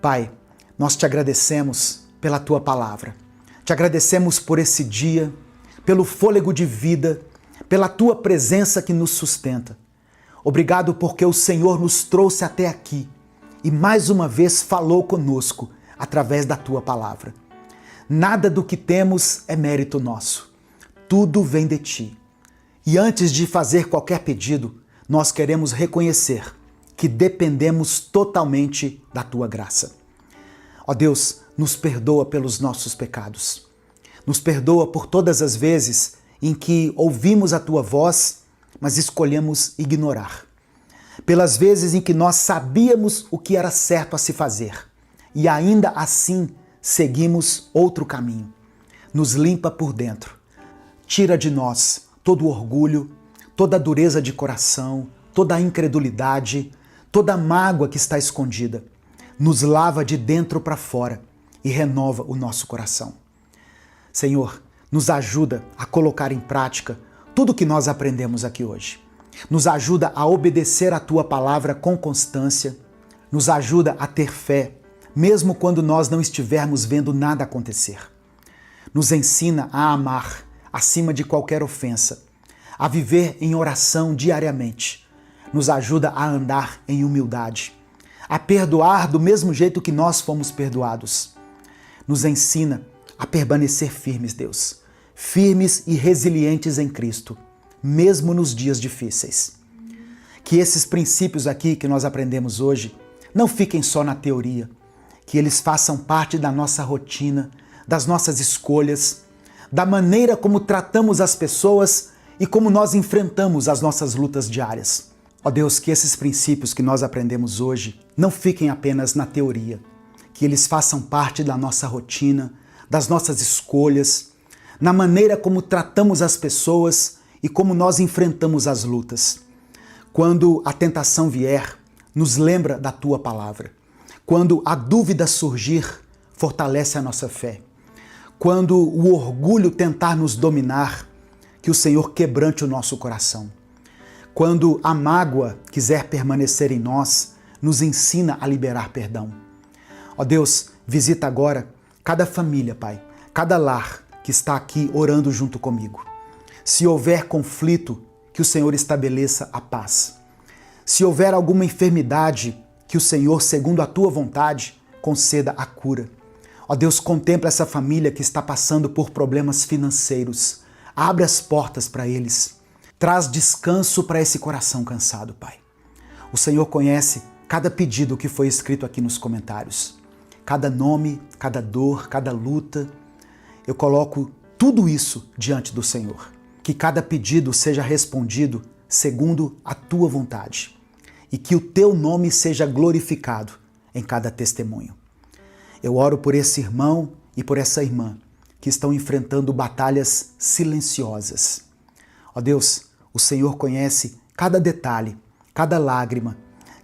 Pai, nós te agradecemos pela tua palavra. Te agradecemos por esse dia, pelo fôlego de vida, pela tua presença que nos sustenta. Obrigado porque o Senhor nos trouxe até aqui e mais uma vez falou conosco através da tua palavra. Nada do que temos é mérito nosso. Tudo vem de ti. E antes de fazer qualquer pedido, nós queremos reconhecer que dependemos totalmente da tua graça. Ó Deus, nos perdoa pelos nossos pecados. Nos perdoa por todas as vezes em que ouvimos a tua voz, mas escolhemos ignorar. Pelas vezes em que nós sabíamos o que era certo a se fazer e ainda assim seguimos outro caminho. Nos limpa por dentro. Tira de nós todo o orgulho, toda a dureza de coração, toda a incredulidade, toda a mágoa que está escondida. Nos lava de dentro para fora e renova o nosso coração. Senhor, nos ajuda a colocar em prática tudo o que nós aprendemos aqui hoje. Nos ajuda a obedecer a tua palavra com constância. Nos ajuda a ter fé, mesmo quando nós não estivermos vendo nada acontecer. Nos ensina a amar acima de qualquer ofensa, a viver em oração diariamente. Nos ajuda a andar em humildade, a perdoar do mesmo jeito que nós fomos perdoados. Nos ensina a permanecer firmes, Deus, firmes e resilientes em Cristo, mesmo nos dias difíceis. Que esses princípios aqui que nós aprendemos hoje não fiquem só na teoria, que eles façam parte da nossa rotina, das nossas escolhas, da maneira como tratamos as pessoas e como nós enfrentamos as nossas lutas diárias. Ó Deus, que esses princípios que nós aprendemos hoje não fiquem apenas na teoria, que eles façam parte da nossa rotina, das nossas escolhas, na maneira como tratamos as pessoas e como nós enfrentamos as lutas. Quando a tentação vier, nos lembra da tua palavra. Quando a dúvida surgir, fortalece a nossa fé. Quando o orgulho tentar nos dominar, que o Senhor quebrante o nosso coração. Quando a mágoa quiser permanecer em nós, nos ensina a liberar perdão. Ó Deus, visita agora cada família, Pai, cada lar que está aqui orando junto comigo. Se houver conflito, que o Senhor estabeleça a paz. Se houver alguma enfermidade, que o Senhor, segundo a tua vontade, conceda a cura. Ó Deus, contempla essa família que está passando por problemas financeiros. Abre as portas para eles. Traz descanso para esse coração cansado, Pai. O Senhor conhece cada pedido que foi escrito aqui nos comentários. Cada nome, cada dor, cada luta. Eu coloco tudo isso diante do Senhor. Que cada pedido seja respondido segundo a tua vontade. E que o teu nome seja glorificado em cada testemunho. Eu oro por esse irmão e por essa irmã que estão enfrentando batalhas silenciosas. Ó Deus, o Senhor conhece cada detalhe, cada lágrima,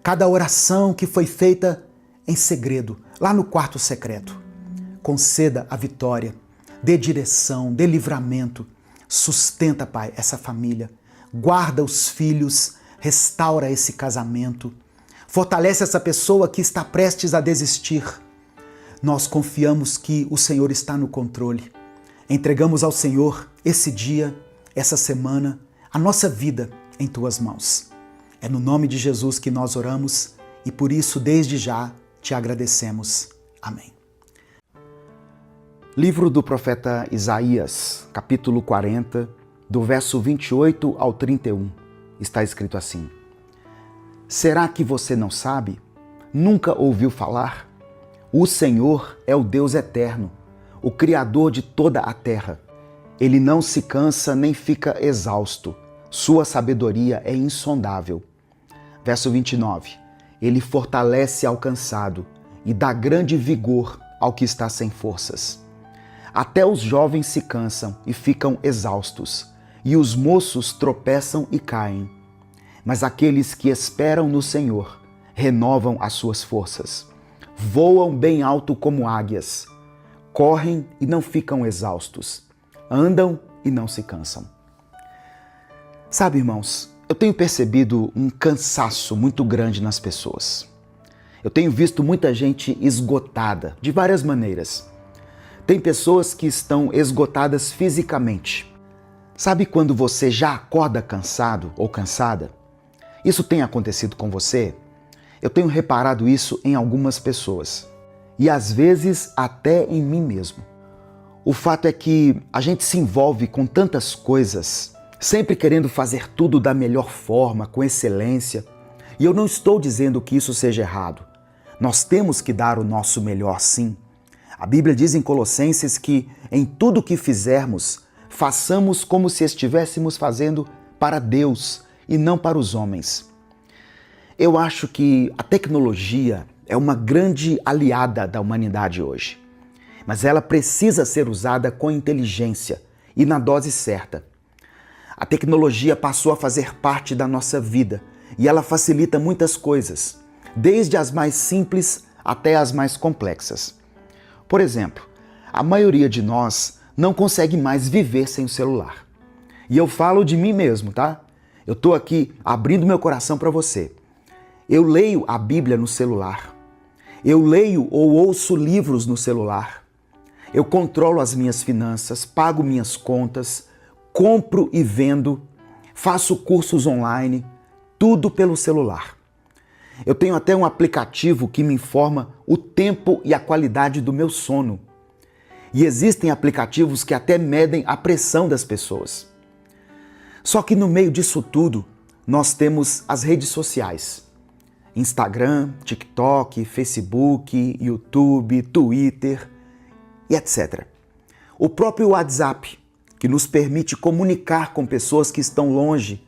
cada oração que foi feita em segredo, lá no quarto secreto. Conceda a vitória, dê direção, dê livramento. Sustenta, Pai, essa família. Guarda os filhos, restaura esse casamento. Fortalece essa pessoa que está prestes a desistir. Nós confiamos que o Senhor está no controle. Entregamos ao Senhor esse dia, essa semana, a nossa vida em tuas mãos. É no nome de Jesus que nós oramos e por isso desde já te agradecemos. Amém. Livro do profeta Isaías, capítulo 40, do verso 28 ao 31, está escrito assim: Será que você não sabe? Nunca ouviu falar? O Senhor é o Deus eterno, o Criador de toda a terra. Ele não se cansa nem fica exausto. Sua sabedoria é insondável. Verso 29. Ele fortalece ao cansado e dá grande vigor ao que está sem forças. Até os jovens se cansam e ficam exaustos, e os moços tropeçam e caem. Mas aqueles que esperam no Senhor renovam as suas forças. Voam bem alto como águias, correm e não ficam exaustos, andam e não se cansam. Sabe, irmãos, eu tenho percebido um cansaço muito grande nas pessoas. Eu tenho visto muita gente esgotada, de várias maneiras. Tem pessoas que estão esgotadas fisicamente. Sabe quando você já acorda cansado ou cansada? Isso tem acontecido com você? Eu tenho reparado isso em algumas pessoas. E às vezes até em mim mesmo. O fato é que a gente se envolve com tantas coisas, sempre querendo fazer tudo da melhor forma, com excelência. E eu não estou dizendo que isso seja errado. Nós temos que dar o nosso melhor, sim. A Bíblia diz em Colossenses que em tudo que fizermos, façamos como se estivéssemos fazendo para Deus e não para os homens. Eu acho que a tecnologia é uma grande aliada da humanidade hoje. Mas ela precisa ser usada com inteligência e na dose certa. A tecnologia passou a fazer parte da nossa vida e ela facilita muitas coisas, desde as mais simples até as mais complexas. Por exemplo, a maioria de nós não consegue mais viver sem o celular. E eu falo de mim mesmo, tá? Eu tô aqui abrindo meu coração para você. Eu leio a Bíblia no celular. Eu leio ou ouço livros no celular. Eu controlo as minhas finanças, pago minhas contas, compro e vendo, faço cursos online, tudo pelo celular. Eu tenho até um aplicativo que me informa o tempo e a qualidade do meu sono. E existem aplicativos que até medem a pressão das pessoas. Só que no meio disso tudo, nós temos as redes sociais. Instagram, TikTok, Facebook, YouTube, Twitter e etc. O próprio WhatsApp, que nos permite comunicar com pessoas que estão longe.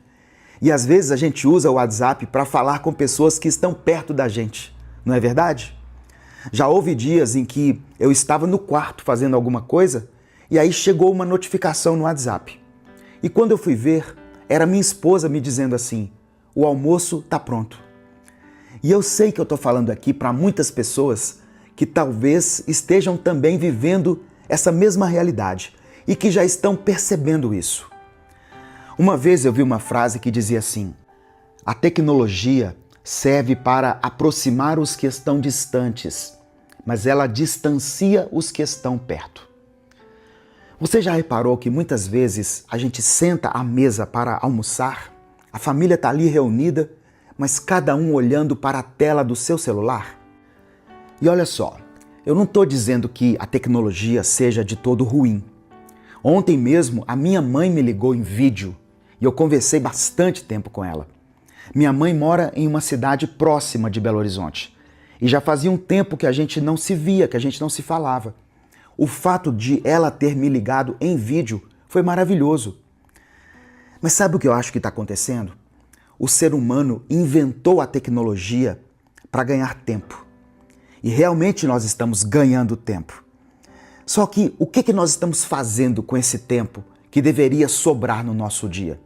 E às vezes a gente usa o WhatsApp para falar com pessoas que estão perto da gente, não é verdade? Já houve dias em que eu estava no quarto fazendo alguma coisa e aí chegou uma notificação no WhatsApp. E quando eu fui ver, era minha esposa me dizendo assim: o almoço está pronto. E eu sei que eu estou falando aqui para muitas pessoas que talvez estejam também vivendo essa mesma realidade e que já estão percebendo isso. Uma vez eu vi uma frase que dizia assim: a tecnologia serve para aproximar os que estão distantes, mas ela distancia os que estão perto. Você já reparou que muitas vezes a gente senta à mesa para almoçar, a família está ali reunida, mas cada um olhando para a tela do seu celular? E olha só, eu não estou dizendo que a tecnologia seja de todo ruim. Ontem mesmo a minha mãe me ligou em vídeo e eu conversei bastante tempo com ela. Minha mãe mora em uma cidade próxima de Belo Horizonte e já fazia um tempo que a gente não se via, que a gente não se falava. O fato de ela ter me ligado em vídeo foi maravilhoso. Mas sabe o que eu acho que está acontecendo? O ser humano inventou a tecnologia para ganhar tempo. E realmente nós estamos ganhando tempo. Só que o que nós estamos fazendo com esse tempo que deveria sobrar no nosso dia?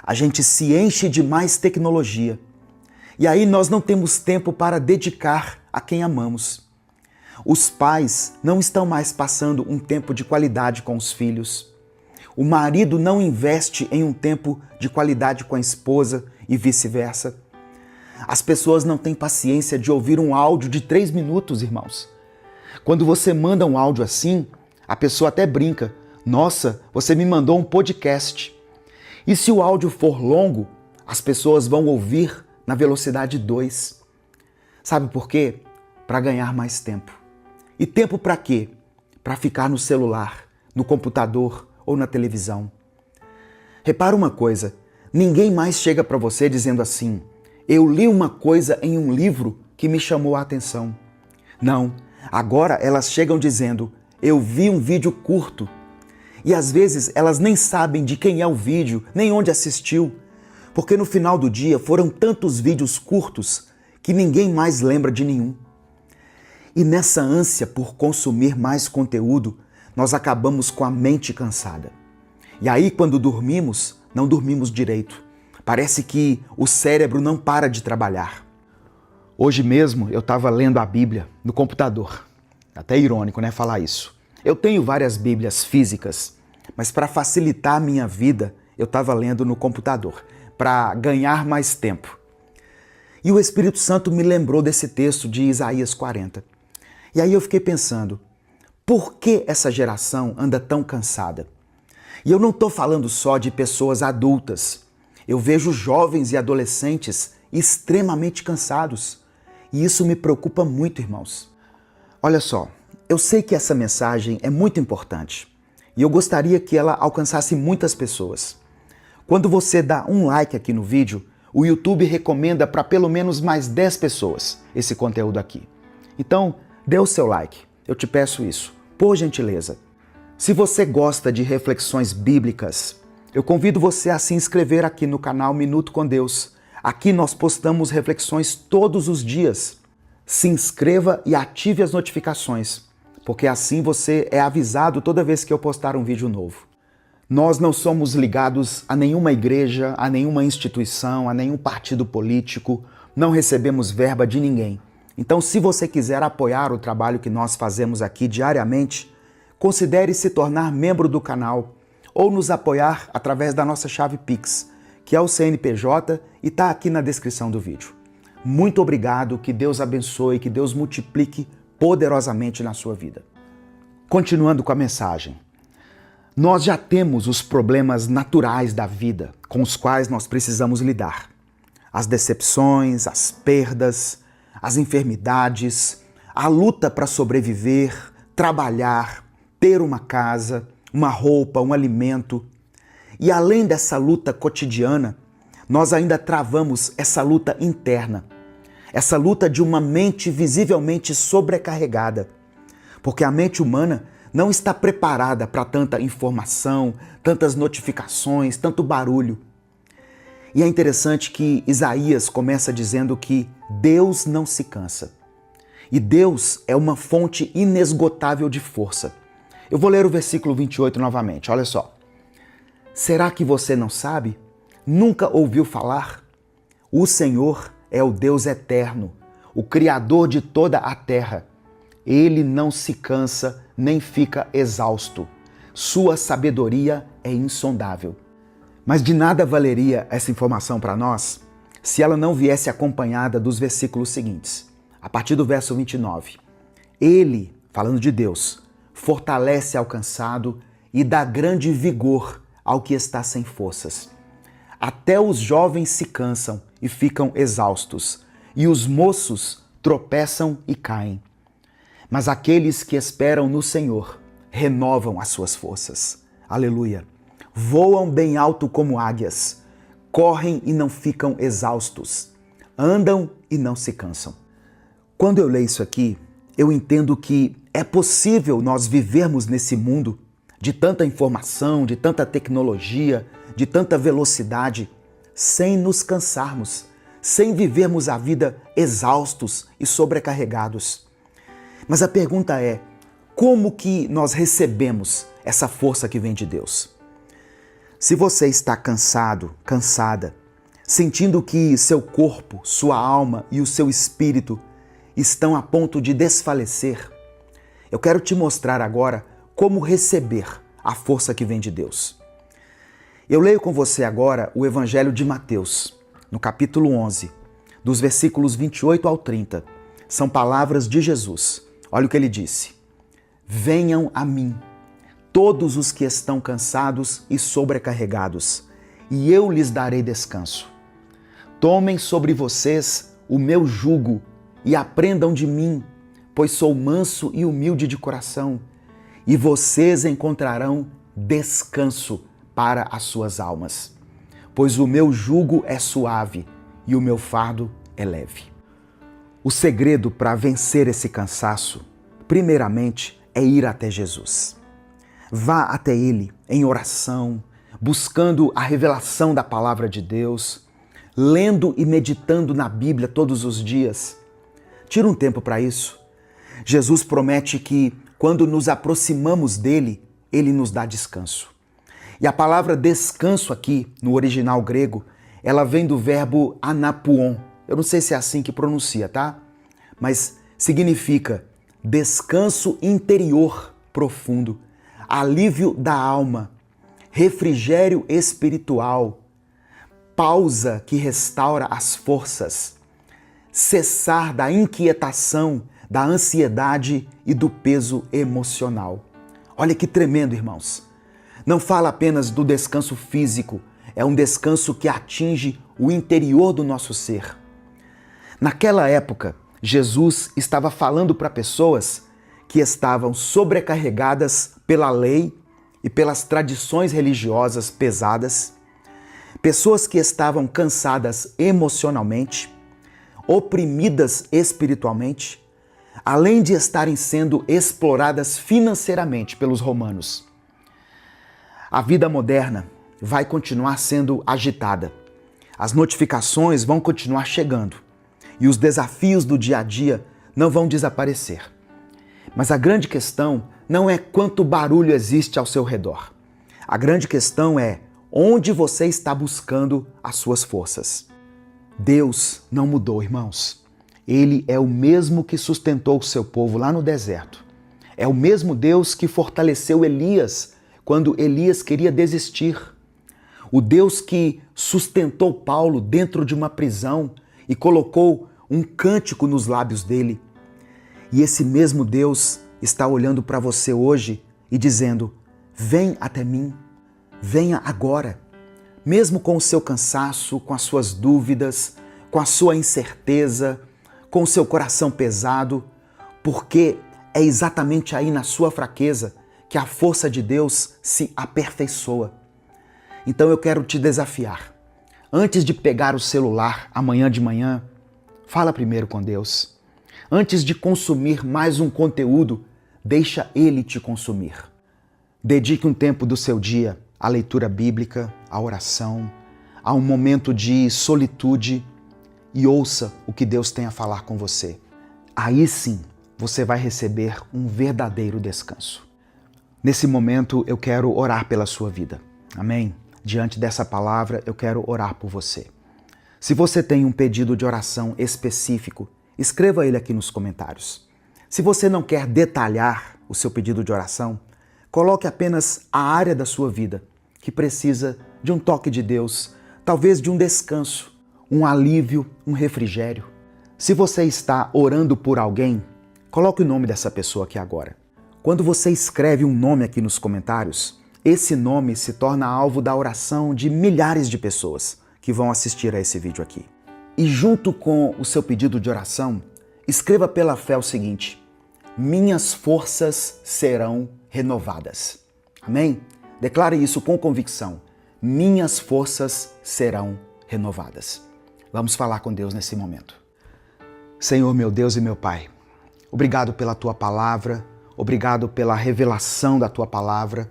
A gente se enche de mais tecnologia. E aí nós não temos tempo para dedicar a quem amamos. Os pais não estão mais passando um tempo de qualidade com os filhos. O marido não investe em um tempo de qualidade com a esposa e vice-versa. As pessoas não têm paciência de ouvir um áudio de 3 minutos, irmãos. Quando você manda um áudio assim, a pessoa até brinca: nossa, você me mandou um podcast. E se o áudio for longo, as pessoas vão ouvir na velocidade 2. Sabe por quê? Para ganhar mais tempo. E tempo para quê? Para ficar no celular, no computador ou na televisão. Repara uma coisa, ninguém mais chega para você dizendo assim: eu li uma coisa em um livro que me chamou a atenção. Não, agora elas chegam dizendo: eu vi um vídeo curto. E às vezes elas nem sabem de quem é o vídeo, nem onde assistiu, porque no final do dia foram tantos vídeos curtos que ninguém mais lembra de nenhum. E nessa ânsia por consumir mais conteúdo, nós acabamos com a mente cansada. E aí, quando dormimos, não dormimos direito. Parece que o cérebro não para de trabalhar. Hoje mesmo eu estava lendo a Bíblia no computador. Até irônico, né, falar isso. Eu tenho várias Bíblias físicas, mas para facilitar a minha vida, eu estava lendo no computador, para ganhar mais tempo. E o Espírito Santo me lembrou desse texto de Isaías 40. E aí eu fiquei pensando, por que essa geração anda tão cansada? E eu não estou falando só de pessoas adultas. Eu vejo jovens e adolescentes extremamente cansados. E isso me preocupa muito, irmãos. Olha só, eu sei que essa mensagem é muito importante. E eu gostaria que ela alcançasse muitas pessoas. Quando você dá um like aqui no vídeo, o YouTube recomenda para pelo menos mais 10 pessoas esse conteúdo aqui. Então, dê o seu like. Eu te peço isso, por gentileza. Se você gosta de reflexões bíblicas, eu convido você a se inscrever aqui no canal Minuto com Deus. Aqui nós postamos reflexões todos os dias. Se inscreva e ative as notificações, porque assim você é avisado toda vez que eu postar um vídeo novo. Nós não somos ligados a nenhuma igreja, a nenhuma instituição, a nenhum partido político, não recebemos verba de ninguém. Então, se você quiser apoiar o trabalho que nós fazemos aqui diariamente, considere se tornar membro do canal ou nos apoiar através da nossa chave Pix, que é o CNPJ e está aqui na descrição do vídeo. Muito obrigado, que Deus abençoe, que Deus multiplique poderosamente na sua vida. Continuando com a mensagem. Nós já temos os problemas naturais da vida com os quais nós precisamos lidar. As decepções, as perdas, as enfermidades, a luta para sobreviver, trabalhar, ter uma casa, uma roupa, um alimento. E além dessa luta cotidiana, nós ainda travamos essa luta interna, essa luta de uma mente visivelmente sobrecarregada, porque a mente humana não está preparada para tanta informação, tantas notificações, tanto barulho. E é interessante que Isaías começa dizendo que Deus não se cansa. E Deus é uma fonte inesgotável de força. Eu vou ler o versículo 28 novamente, olha só. Será que você não sabe? Nunca ouviu falar? O Senhor é o Deus eterno, o Criador de toda a terra. Ele não se cansa nem fica exausto. Sua sabedoria é insondável. Mas de nada valeria essa informação para nós se ela não viesse acompanhada dos versículos seguintes. A partir do verso 29. Ele, falando de Deus, fortalece ao cansado e dá grande vigor ao que está sem forças. Até os jovens se cansam e ficam exaustos, e os moços tropeçam e caem. Mas aqueles que esperam no Senhor renovam as suas forças. Aleluia! Voam bem alto como águias, correm e não ficam exaustos, andam e não se cansam. Quando eu leio isso aqui, eu entendo que é possível nós vivermos nesse mundo de tanta informação, de tanta tecnologia, de tanta velocidade, sem nos cansarmos, sem vivermos a vida exaustos e sobrecarregados. Mas a pergunta é, como que nós recebemos essa força que vem de Deus? Se você está cansado, cansada, sentindo que seu corpo, sua alma e o seu espírito estão a ponto de desfalecer, eu quero te mostrar agora como receber a força que vem de Deus. Eu leio com você agora o Evangelho de Mateus, no capítulo 11, dos versículos 28 ao 30. São palavras de Jesus. Olha o que ele disse. Venham a mim, todos os que estão cansados e sobrecarregados, e eu lhes darei descanso. Tomem sobre vocês o meu jugo e aprendam de mim, pois sou manso e humilde de coração, e vocês encontrarão descanso para as suas almas. Pois o meu jugo é suave e o meu fardo é leve. O segredo para vencer esse cansaço, primeiramente, é ir até Jesus. Vá até Ele em oração, buscando a revelação da palavra de Deus, lendo e meditando na Bíblia todos os dias. Tira um tempo para isso. Jesus promete que, quando nos aproximamos dele, Ele nos dá descanso. E a palavra descanso aqui, no original grego, ela vem do verbo anapuon. Eu não sei se é assim que pronuncia, tá? Mas significa descanso interior profundo, alívio da alma, refrigério espiritual, pausa que restaura as forças, cessar da inquietação, da ansiedade e do peso emocional. Olha que tremendo, irmãos. Não fala apenas do descanso físico, é um descanso que atinge o interior do nosso ser. Naquela época, Jesus estava falando para pessoas que estavam sobrecarregadas pela lei e pelas tradições religiosas pesadas, pessoas que estavam cansadas emocionalmente, oprimidas espiritualmente, além de estarem sendo exploradas financeiramente pelos romanos. A vida moderna vai continuar sendo agitada. As notificações vão continuar chegando e os desafios do dia a dia não vão desaparecer. Mas a grande questão não é quanto barulho existe ao seu redor. A grande questão é onde você está buscando as suas forças. Deus não mudou, irmãos. Ele é o mesmo que sustentou o seu povo lá no deserto. É o mesmo Deus que fortaleceu Elias quando Elias queria desistir. O Deus que sustentou Paulo dentro de uma prisão e colocou um cântico nos lábios dele. E esse mesmo Deus está olhando para você hoje e dizendo: vem até mim, venha agora. Mesmo com o seu cansaço, com as suas dúvidas, com a sua incerteza, com o seu coração pesado, porque é exatamente aí na sua fraqueza que a força de Deus se aperfeiçoa. Então eu quero te desafiar. Antes de pegar o celular amanhã de manhã, fala primeiro com Deus. Antes de consumir mais um conteúdo, deixa Ele te consumir. Dedique um tempo do seu dia à leitura bíblica, à oração, a um momento de solitude e ouça o que Deus tem a falar com você. Aí sim, você vai receber um verdadeiro descanso. Nesse momento, eu quero orar pela sua vida. Amém? Diante dessa palavra, eu quero orar por você. Se você tem um pedido de oração específico, escreva ele aqui nos comentários. Se você não quer detalhar o seu pedido de oração, coloque apenas a área da sua vida que precisa de um toque de Deus, talvez de um descanso, um alívio, um refrigério. Se você está orando por alguém, coloque o nome dessa pessoa aqui agora. Quando você escreve um nome aqui nos comentários, esse nome se torna alvo da oração de milhares de pessoas que vão assistir a esse vídeo aqui. E junto com o seu pedido de oração, escreva pela fé o seguinte: minhas forças serão renovadas. Amém? Declare isso com convicção. Minhas forças serão renovadas. Vamos falar com Deus nesse momento. Senhor, meu Deus e meu Pai, obrigado pela Tua palavra, obrigado pela revelação da Tua palavra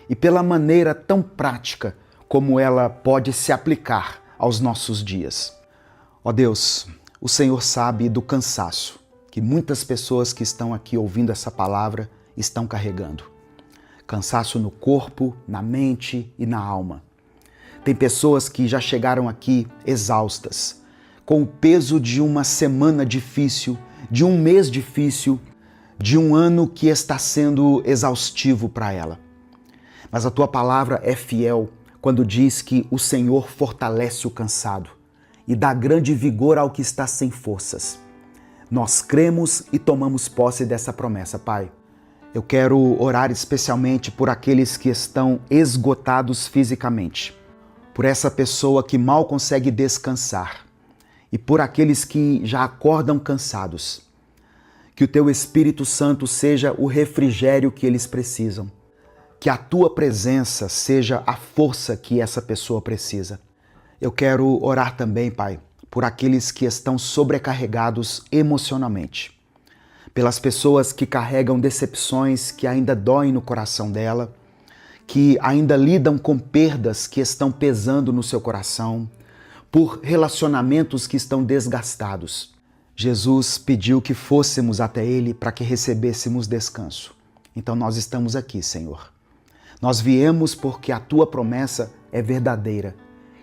e pela maneira tão prática como ela pode se aplicar aos nossos dias. Ó Deus, o Senhor sabe do cansaço que muitas pessoas que estão aqui ouvindo essa palavra estão carregando. Cansaço no corpo, na mente e na alma. Tem pessoas que já chegaram aqui exaustas, com o peso de uma semana difícil, de um mês difícil, de um ano que está sendo exaustivo para ela. Mas a Tua palavra é fiel quando diz que o Senhor fortalece o cansado e dá grande vigor ao que está sem forças. Nós cremos e tomamos posse dessa promessa, Pai. Eu quero orar especialmente por aqueles que estão esgotados fisicamente, por essa pessoa que mal consegue descansar e por aqueles que já acordam cansados. Que o Teu Espírito Santo seja o refrigério que eles precisam. Que a Tua presença seja a força que essa pessoa precisa. Eu quero orar também, Pai, por aqueles que estão sobrecarregados emocionalmente. Pelas pessoas que carregam decepções que ainda doem no coração dela, que ainda lidam com perdas que estão pesando no seu coração, por relacionamentos que estão desgastados. Jesus pediu que fôssemos até Ele para que recebêssemos descanso. Então nós estamos aqui, Senhor. Nós viemos porque a Tua promessa é verdadeira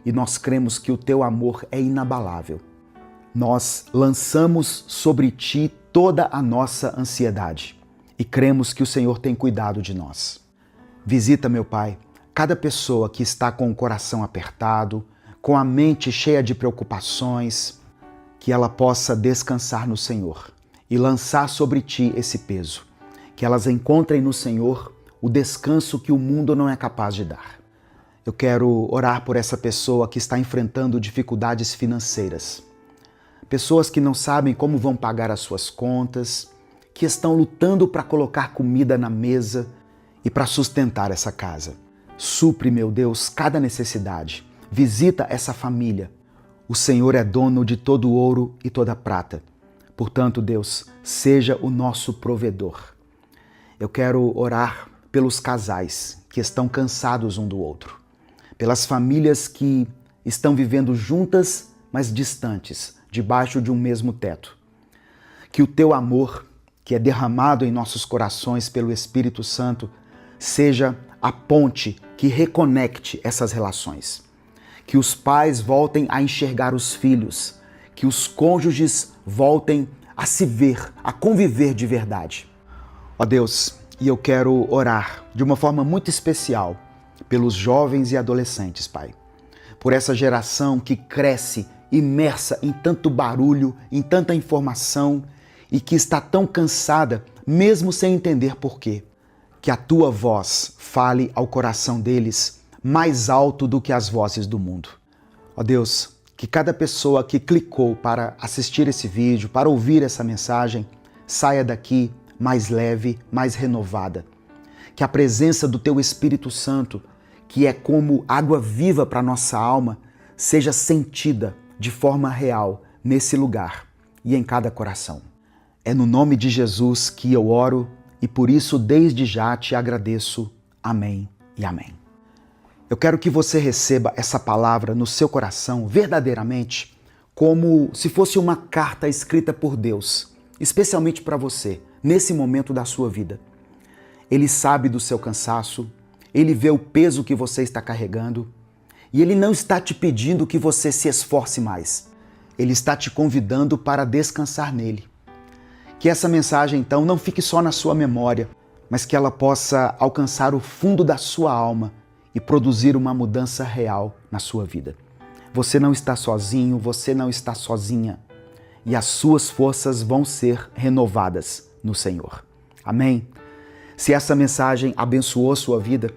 e nós cremos que o Teu amor é inabalável. Nós lançamos sobre Ti toda a nossa ansiedade e cremos que o Senhor tem cuidado de nós. Visita, meu Pai, cada pessoa que está com o coração apertado, com a mente cheia de preocupações, que ela possa descansar no Senhor e lançar sobre ti esse peso. Que elas encontrem no Senhor o descanso que o mundo não é capaz de dar. Eu quero orar por essa pessoa que está enfrentando dificuldades financeiras. Pessoas que não sabem como vão pagar as suas contas, que estão lutando para colocar comida na mesa e para sustentar essa casa. Supre, meu Deus, cada necessidade. Visita essa família. O Senhor é dono de todo o ouro e toda a prata. Portanto, Deus, seja o nosso provedor. Eu quero orar pelos casais que estão cansados um do outro, pelas famílias que estão vivendo juntas, mas distantes, debaixo de um mesmo teto. Que o teu amor, que é derramado em nossos corações pelo Espírito Santo, seja a ponte que reconecte essas relações. Que os pais voltem a enxergar os filhos, que os cônjuges voltem a se ver, a conviver de verdade. Ó Deus, e eu quero orar de uma forma muito especial pelos jovens e adolescentes, Pai. Por essa geração que cresce imersa em tanto barulho, em tanta informação e que está tão cansada, mesmo sem entender por quê. Que a tua voz fale ao coração deles mais alto do que as vozes do mundo. Ó Deus, que cada pessoa que clicou para assistir esse vídeo, para ouvir essa mensagem, saia daqui mais leve, mais renovada. Que a presença do teu Espírito Santo, que é como água viva para nossa alma, seja sentida de forma real nesse lugar e em cada coração. É no nome de Jesus que eu oro e por isso desde já te agradeço. Amém e amém. Eu quero que você receba essa palavra no seu coração verdadeiramente como se fosse uma carta escrita por Deus, especialmente para você, nesse momento da sua vida. Ele sabe do seu cansaço, ele vê o peso que você está carregando e ele não está te pedindo que você se esforce mais. Ele está te convidando para descansar nele. Que essa mensagem, então, não fique só na sua memória, mas que ela possa alcançar o fundo da sua alma e produzir uma mudança real na sua vida. Você não está sozinho, você não está sozinha. E as suas forças vão ser renovadas no Senhor. Amém? Se essa mensagem abençoou sua vida,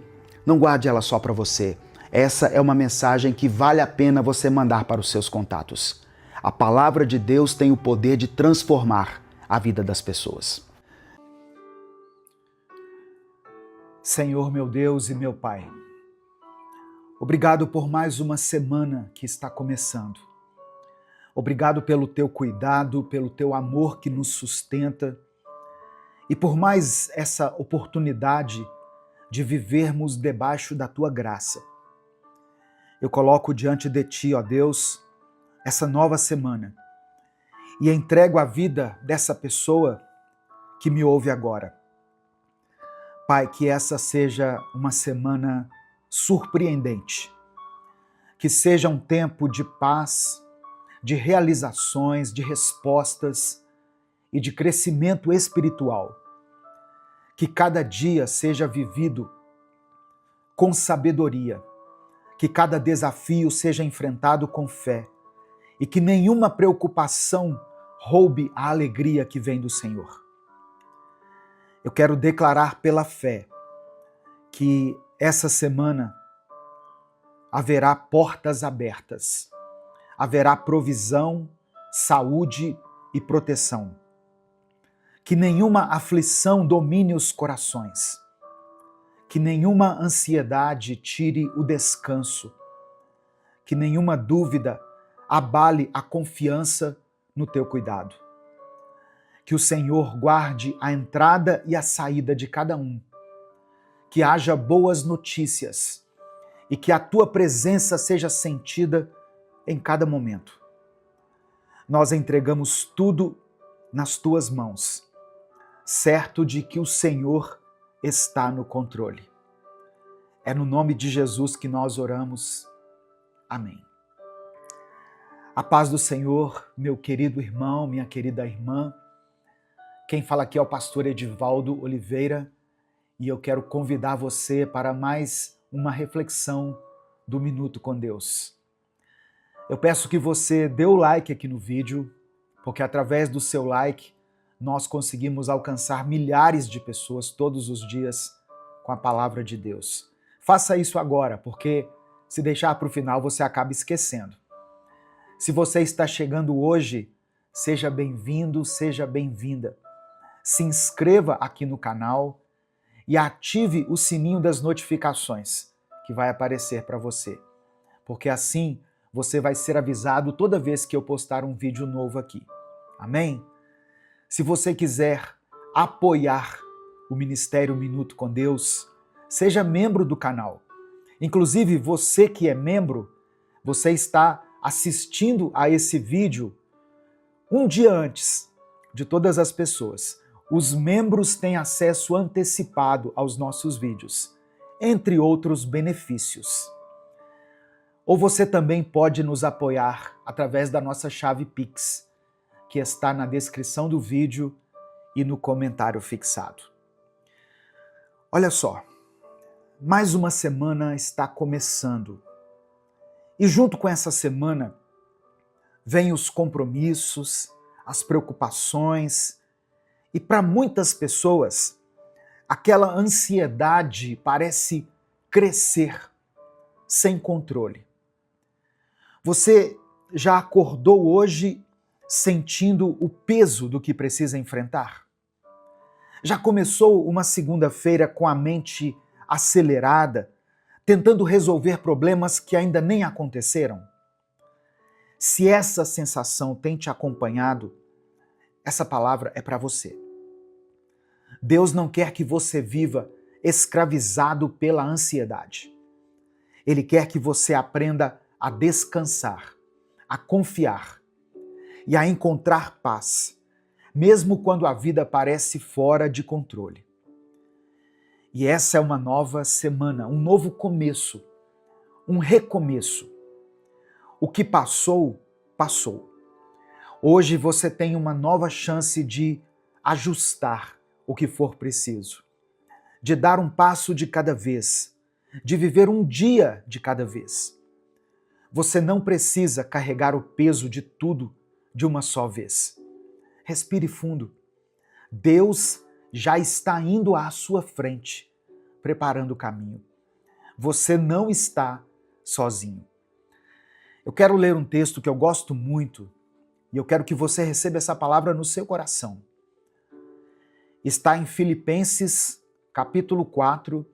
não guarde ela só para você. Essa é uma mensagem que vale a pena você mandar para os seus contatos. A palavra de Deus tem o poder de transformar a vida das pessoas. Senhor, meu Deus e meu Pai, obrigado por mais uma semana que está começando. Obrigado pelo teu cuidado, pelo teu amor que nos sustenta e por mais essa oportunidade de vivermos debaixo da tua graça. Eu coloco diante de ti, ó Deus, essa nova semana e entrego a vida dessa pessoa que me ouve agora. Pai, que essa seja uma semana surpreendente, que seja um tempo de paz, de realizações, de respostas e de crescimento espiritual. Que cada dia seja vivido com sabedoria, que cada desafio seja enfrentado com fé e que nenhuma preocupação roube a alegria que vem do Senhor. Eu quero declarar pela fé que essa semana haverá portas abertas, haverá provisão, saúde e proteção. Que nenhuma aflição domine os corações, que nenhuma ansiedade tire o descanso, que nenhuma dúvida abale a confiança no teu cuidado. Que o Senhor guarde a entrada e a saída de cada um, que haja boas notícias e que a tua presença seja sentida em cada momento. Nós entregamos tudo nas tuas mãos, certo de que o Senhor está no controle. É no nome de Jesus que nós oramos. Amém. A paz do Senhor, meu querido irmão, minha querida irmã. Quem fala aqui é o pastor Edivaldo Oliveira e eu quero convidar você para mais uma reflexão do Minuto com Deus. Eu peço que você dê o like aqui no vídeo, porque através do seu like nós conseguimos alcançar milhares de pessoas todos os dias com a palavra de Deus. Faça isso agora, porque se deixar para o final você acaba esquecendo. Se você está chegando hoje, seja bem-vindo, seja bem-vinda. Se inscreva aqui no canal e ative o sininho das notificações que vai aparecer para você, porque assim você vai ser avisado toda vez que eu postar um vídeo novo aqui. Amém? Se você quiser apoiar o Ministério Minuto com Deus, seja membro do canal. Inclusive, você que é membro, você está assistindo a esse vídeo um dia antes de todas as pessoas. Os membros têm acesso antecipado aos nossos vídeos, entre outros benefícios. Ou você também pode nos apoiar através da nossa chave Pix, que está na descrição do vídeo e no comentário fixado. Olha só, mais uma semana está começando. E junto com essa semana, vêm os compromissos, as preocupações, e para muitas pessoas, aquela ansiedade parece crescer sem controle. Você já acordou hoje sentindo o peso do que precisa enfrentar? Já começou uma segunda-feira com a mente acelerada, tentando resolver problemas que ainda nem aconteceram? Se essa sensação tem te acompanhado, essa palavra é para você. Deus não quer que você viva escravizado pela ansiedade. Ele quer que você aprenda a descansar, a confiar e a encontrar paz, mesmo quando a vida parece fora de controle. E essa é uma nova semana, um novo começo, um recomeço. O que passou, passou. Hoje você tem uma nova chance de ajustar o que for preciso, de dar um passo de cada vez, de viver um dia de cada vez. Você não precisa carregar o peso de tudo de uma só vez. Respire fundo. Deus já está indo à sua frente, preparando o caminho. Você não está sozinho. Eu quero ler um texto que eu gosto muito e eu quero que você receba essa palavra no seu coração. Está em Filipenses, capítulo 4,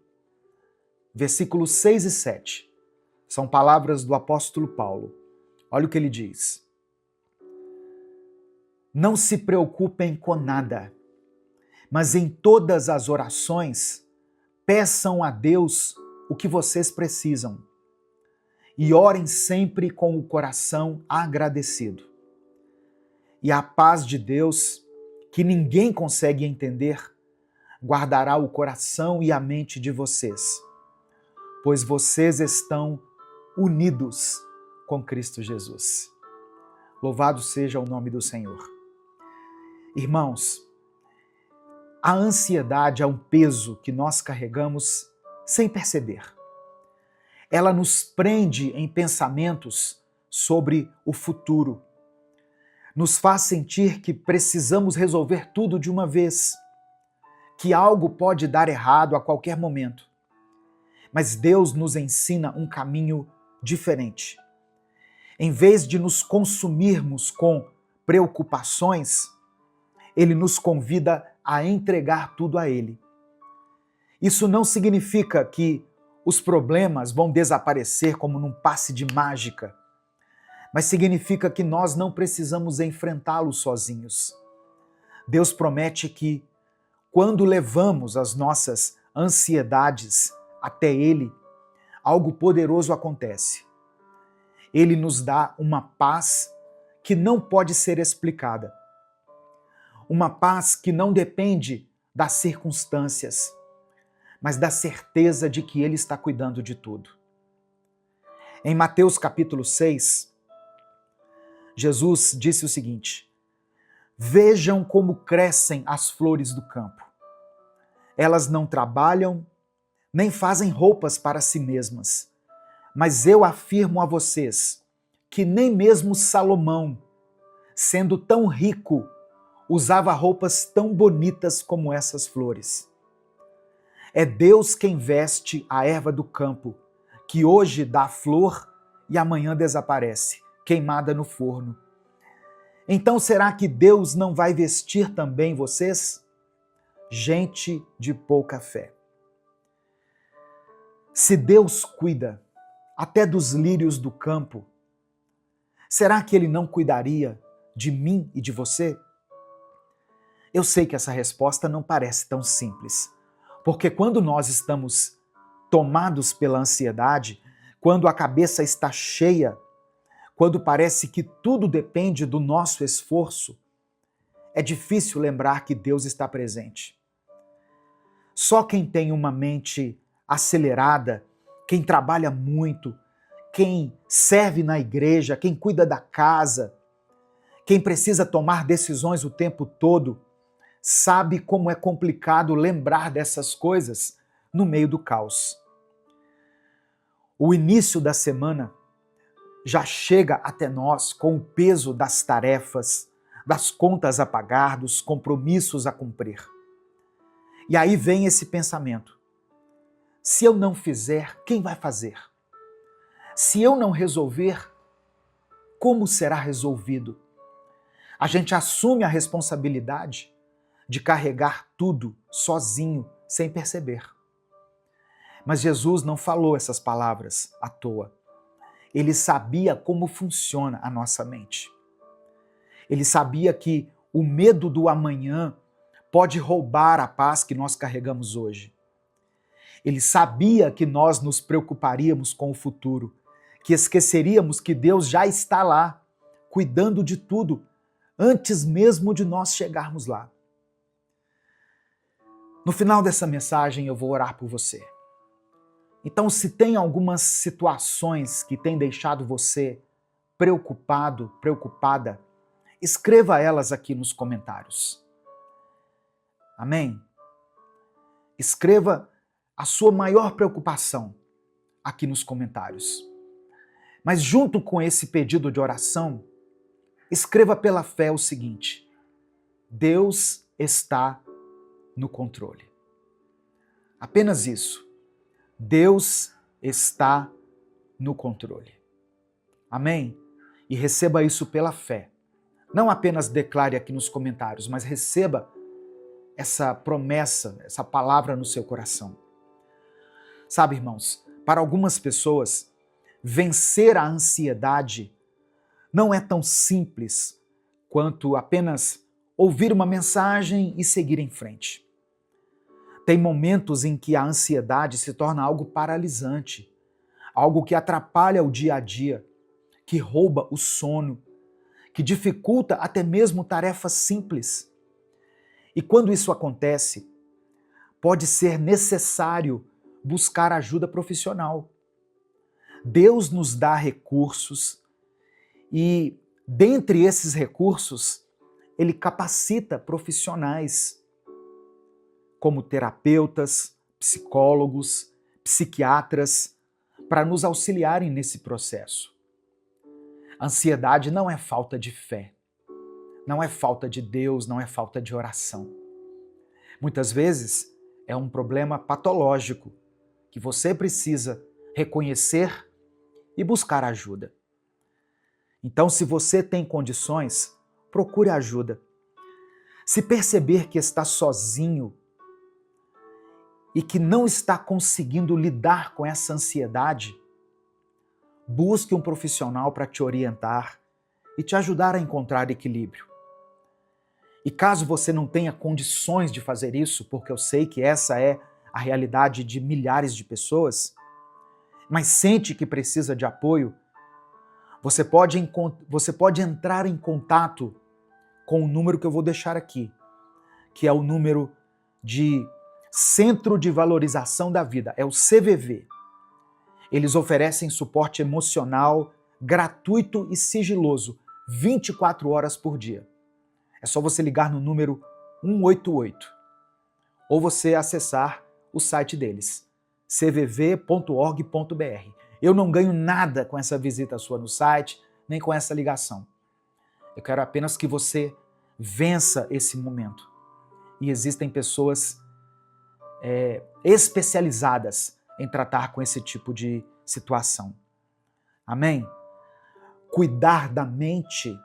versículos 6 e 7. São palavras do apóstolo Paulo. Olha o que ele diz. Não se preocupem com nada, mas em todas as orações, peçam a Deus o que vocês precisam e orem sempre com o coração agradecido. E a paz de Deus, que ninguém consegue entender, guardará o coração e a mente de vocês, pois vocês estão unidos com Cristo Jesus. Louvado seja o nome do Senhor. Irmãos, a ansiedade é um peso que nós carregamos sem perceber. Ela nos prende em pensamentos sobre o futuro. Nos faz sentir que precisamos resolver tudo de uma vez, que algo pode dar errado a qualquer momento. Mas Deus nos ensina um caminho diferente. Em vez de nos consumirmos com preocupações, Ele nos convida a entregar tudo a Ele. Isso não significa que os problemas vão desaparecer como num passe de mágica, mas significa que nós não precisamos enfrentá-los sozinhos. Deus promete que, quando levamos as nossas ansiedades até Ele, algo poderoso acontece. Ele nos dá uma paz que não pode ser explicada. Uma paz que não depende das circunstâncias, mas da certeza de que Ele está cuidando de tudo. Em Mateus capítulo 6, Jesus disse o seguinte: vejam como crescem as flores do campo. Elas não trabalham, nem fazem roupas para si mesmas. Mas eu afirmo a vocês que nem mesmo Salomão, sendo tão rico, usava roupas tão bonitas como essas flores. É Deus quem veste a erva do campo, que hoje dá flor e amanhã desaparece, queimada no forno. Então será que Deus não vai vestir também vocês? Gente de pouca fé. Se Deus cuida até dos lírios do campo, será que Ele não cuidaria de mim e de você? Eu sei que essa resposta não parece tão simples, porque quando nós estamos tomados pela ansiedade, quando a cabeça está cheia, quando parece que tudo depende do nosso esforço, é difícil lembrar que Deus está presente. Só quem tem uma mente acelerada, quem trabalha muito, quem serve na igreja, quem cuida da casa, quem precisa tomar decisões o tempo todo, sabe como é complicado lembrar dessas coisas no meio do caos. O início da semana já chega até nós com o peso das tarefas, das contas a pagar, dos compromissos a cumprir. E aí vem esse pensamento: se eu não fizer, quem vai fazer? Se eu não resolver, como será resolvido? A gente assume a responsabilidade de carregar tudo sozinho, sem perceber. Mas Jesus não falou essas palavras à toa. Ele sabia como funciona a nossa mente. Ele sabia que o medo do amanhã pode roubar a paz que nós carregamos hoje. Ele sabia que nós nos preocuparíamos com o futuro, que esqueceríamos que Deus já está lá, cuidando de tudo, antes mesmo de nós chegarmos lá. No final dessa mensagem eu vou orar por você. Então, se tem algumas situações que têm deixado você preocupado, preocupada, escreva elas aqui nos comentários. Amém? Escreva a sua maior preocupação aqui nos comentários. Mas junto com esse pedido de oração, escreva pela fé o seguinte: Deus está no controle. Apenas isso. Deus está no controle. Amém? E receba isso pela fé. Não apenas declare aqui nos comentários, mas receba essa promessa, essa palavra no seu coração. Sabe, irmãos, para algumas pessoas, vencer a ansiedade não é tão simples quanto apenas ouvir uma mensagem e seguir em frente. Tem momentos em que a ansiedade se torna algo paralisante, algo que atrapalha o dia a dia, que rouba o sono, que dificulta até mesmo tarefas simples. E quando isso acontece, pode ser necessário buscar ajuda profissional. Deus nos dá recursos e, dentre esses recursos, Ele capacita profissionais como terapeutas, psicólogos, psiquiatras, para nos auxiliarem nesse processo. Ansiedade não é falta de fé, não é falta de Deus, não é falta de oração. Muitas vezes é um problema patológico que você precisa reconhecer e buscar ajuda. Então, se você tem condições, procure ajuda. Se perceber que está sozinho e que não está conseguindo lidar com essa ansiedade, busque um profissional para te orientar e te ajudar a encontrar equilíbrio. E caso você não tenha condições de fazer isso, porque eu sei que essa é a realidade de milhares de pessoas, mas sente que precisa de apoio, você pode entrar em contato com o número que eu vou deixar aqui, que é o número de Centro de Valorização da Vida, é o CVV. Eles oferecem suporte emocional, gratuito e sigiloso, 24 horas por dia. É só você ligar no número 188 ou você acessar o site deles, cvv.org.br. Eu não ganho nada com essa visita sua no site, nem com essa ligação. Eu quero apenas que você vença esse momento. E existem pessoas especializadas em tratar com esse tipo de situação. Amém? Cuidar da mente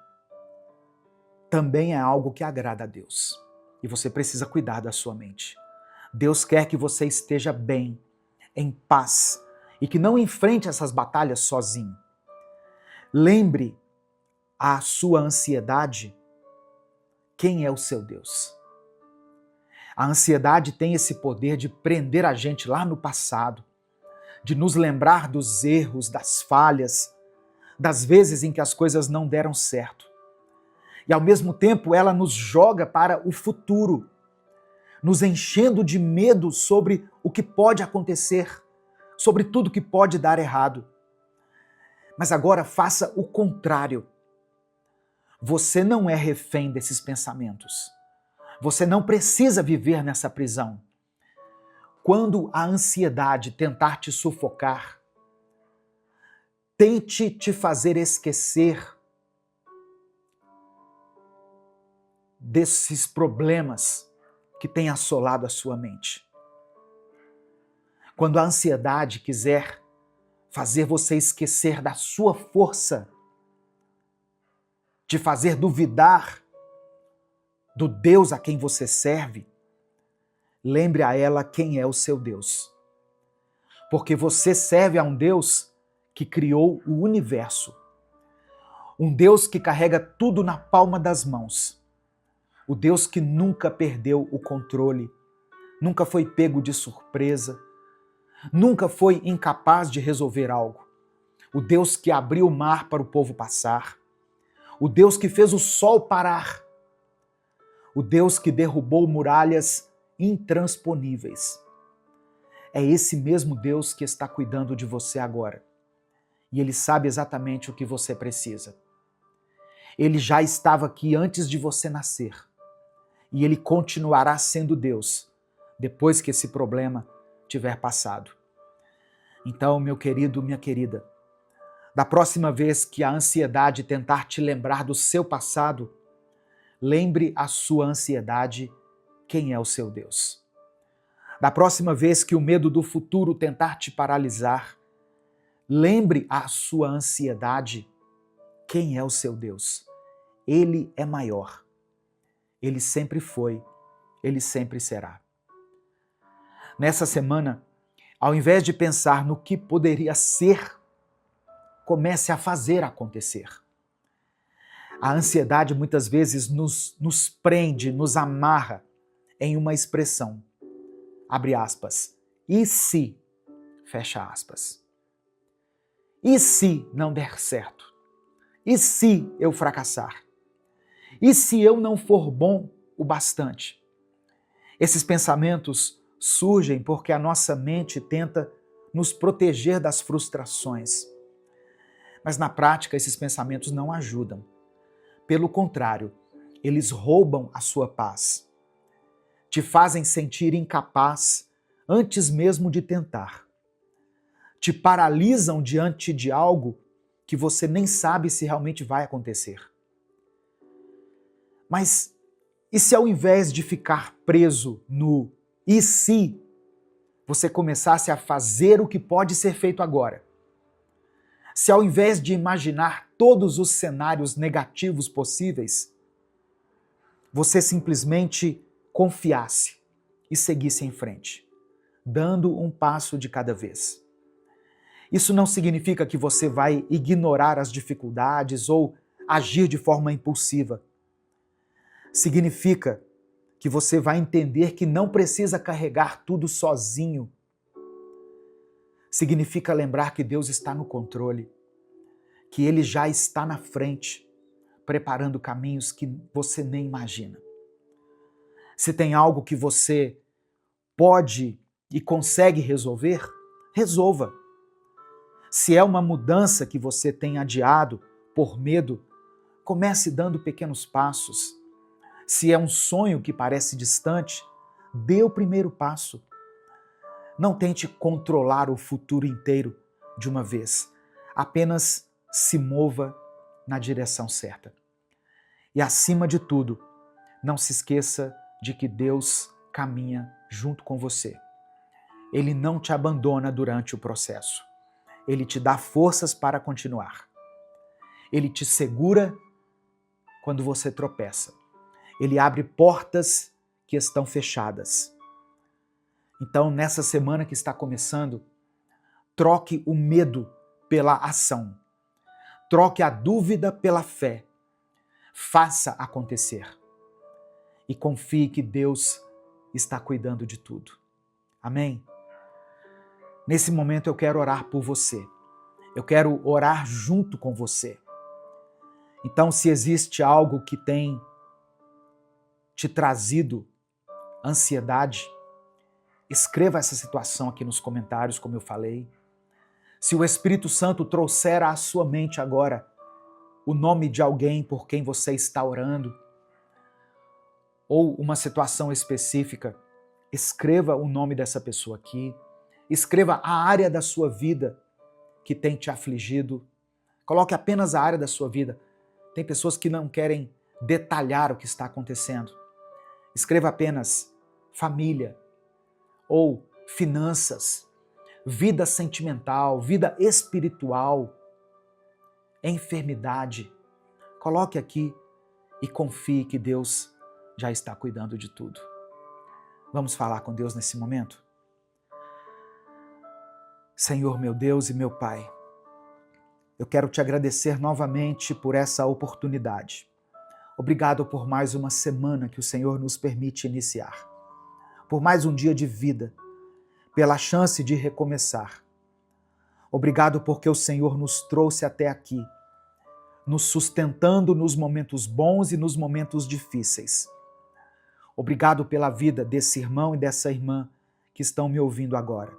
também é algo que agrada a Deus. E você precisa cuidar da sua mente. Deus quer que você esteja bem, em paz, e que não enfrente essas batalhas sozinho. Lembre a sua ansiedade quem é o seu Deus. A ansiedade tem esse poder de prender a gente lá no passado, de nos lembrar dos erros, das falhas, das vezes em que as coisas não deram certo. E ao mesmo tempo ela nos joga para o futuro, nos enchendo de medo sobre o que pode acontecer, sobre tudo que pode dar errado. Mas agora faça o contrário. Você não é refém desses pensamentos. Você não precisa viver nessa prisão. Quando a ansiedade tentar te sufocar, tente te fazer esquecer desses problemas que têm assolado a sua mente. Quando a ansiedade quiser fazer você esquecer da sua força, te fazer duvidar do Deus a quem você serve, lembre a ela quem é o seu Deus. Porque você serve a um Deus que criou o universo. Um Deus que carrega tudo na palma das mãos. O Deus que nunca perdeu o controle, nunca foi pego de surpresa, nunca foi incapaz de resolver algo. O Deus que abriu o mar para o povo passar. O Deus que fez o sol parar. O Deus que derrubou muralhas intransponíveis. É esse mesmo Deus que está cuidando de você agora. E Ele sabe exatamente o que você precisa. Ele já estava aqui antes de você nascer. E Ele continuará sendo Deus depois que esse problema tiver passado. Então, meu querido, minha querida, da próxima vez que a ansiedade tentar te lembrar do seu passado, lembre a sua ansiedade quem é o seu Deus. Da próxima vez que o medo do futuro tentar te paralisar, lembre a sua ansiedade quem é o seu Deus. Ele é maior. Ele sempre foi, ele sempre será. Nessa semana, ao invés de pensar no que poderia ser, comece a fazer acontecer. A ansiedade muitas vezes nos prende, nos amarra em uma expressão. Abre aspas. E se? Fecha aspas. E se não der certo? E se eu fracassar? E se eu não for bom o bastante? Esses pensamentos surgem porque a nossa mente tenta nos proteger das frustrações. Mas na prática, esses pensamentos não ajudam. Pelo contrário, eles roubam a sua paz. Te fazem sentir incapaz antes mesmo de tentar. Te paralisam diante de algo que você nem sabe se realmente vai acontecer. Mas e se ao invés de ficar preso no e se, você começasse a fazer o que pode ser feito agora? Se ao invés de imaginar todos os cenários negativos possíveis, você simplesmente confiasse e seguisse em frente, dando um passo de cada vez. Isso não significa que você vai ignorar as dificuldades ou agir de forma impulsiva. Significa que você vai entender que não precisa carregar tudo sozinho. Significa lembrar que Deus está no controle, que Ele já está na frente, preparando caminhos que você nem imagina. Se tem algo que você pode e consegue resolver, resolva. Se é uma mudança que você tem adiado por medo, comece dando pequenos passos. Se é um sonho que parece distante, dê o primeiro passo. Não tente controlar o futuro inteiro de uma vez. Apenas se mova na direção certa. E acima de tudo, não se esqueça de que Deus caminha junto com você. Ele não te abandona durante o processo. Ele te dá forças para continuar. Ele te segura quando você tropeça. Ele abre portas que estão fechadas. Então, nessa semana que está começando, troque o medo pela ação. Troque a dúvida pela fé. Faça acontecer. E confie que Deus está cuidando de tudo. Amém? Nesse momento eu quero orar por você. Eu quero orar junto com você. Então, se existe algo que tem te trazido ansiedade, escreva essa situação aqui nos comentários, como eu falei. Se o Espírito Santo trouxer à sua mente agora o nome de alguém por quem você está orando, ou uma situação específica, escreva o nome dessa pessoa aqui. Escreva a área da sua vida que tem te afligido. Coloque apenas a área da sua vida. Tem pessoas que não querem detalhar o que está acontecendo. Escreva apenas família, ou finanças, vida sentimental, vida espiritual, enfermidade. Coloque aqui e confie que Deus já está cuidando de tudo. Vamos falar com Deus nesse momento? Senhor, meu Deus e meu Pai, eu quero te agradecer novamente por essa oportunidade. Obrigado por mais uma semana que o Senhor nos permite iniciar. Por mais um dia de vida, pela chance de recomeçar. Obrigado porque o Senhor nos trouxe até aqui, nos sustentando nos momentos bons e nos momentos difíceis. Obrigado pela vida desse irmão e dessa irmã que estão me ouvindo agora.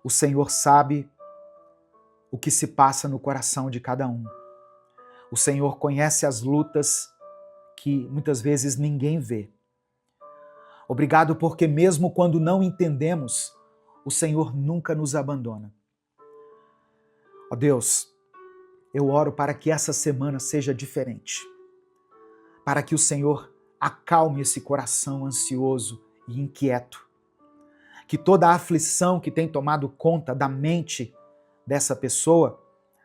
O Senhor sabe o que se passa no coração de cada um. O Senhor conhece as lutas que muitas vezes ninguém vê. Obrigado porque mesmo quando não entendemos, o Senhor nunca nos abandona. Ó Deus, eu oro para que essa semana seja diferente. Para que o Senhor acalme esse coração ansioso e inquieto. Que toda a aflição que tem tomado conta da mente dessa pessoa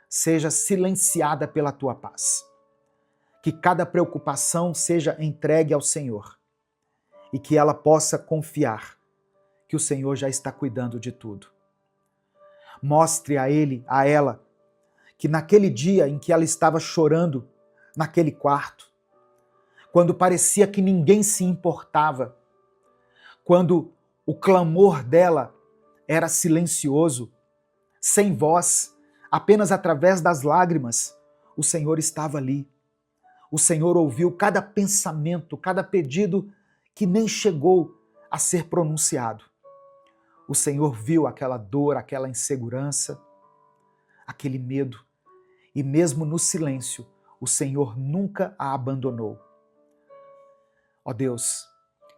seja silenciada pela tua paz. Que cada preocupação seja entregue ao Senhor e que ela possa confiar que o Senhor já está cuidando de tudo. Mostre a ele, a ela, que naquele dia em que ela estava chorando naquele quarto, quando parecia que ninguém se importava, quando o clamor dela era silencioso, sem voz, apenas através das lágrimas, o Senhor estava ali. O Senhor ouviu cada pensamento, cada pedido que nem chegou a ser pronunciado. O Senhor viu aquela dor, aquela insegurança, aquele medo, e mesmo no silêncio, o Senhor nunca a abandonou. Ó Deus,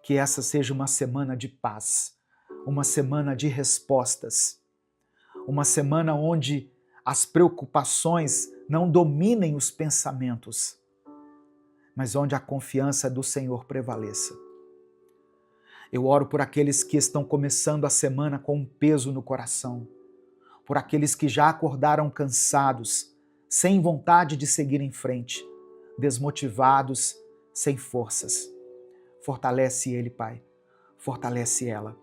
que essa seja uma semana de paz, uma semana de respostas, uma semana onde as preocupações não dominem os pensamentos, mas onde a confiança do Senhor prevaleça. Eu oro por aqueles que estão começando a semana com um peso no coração, por aqueles que já acordaram cansados, sem vontade de seguir em frente, desmotivados, sem forças. Fortalece ele, Pai. Fortalece ela.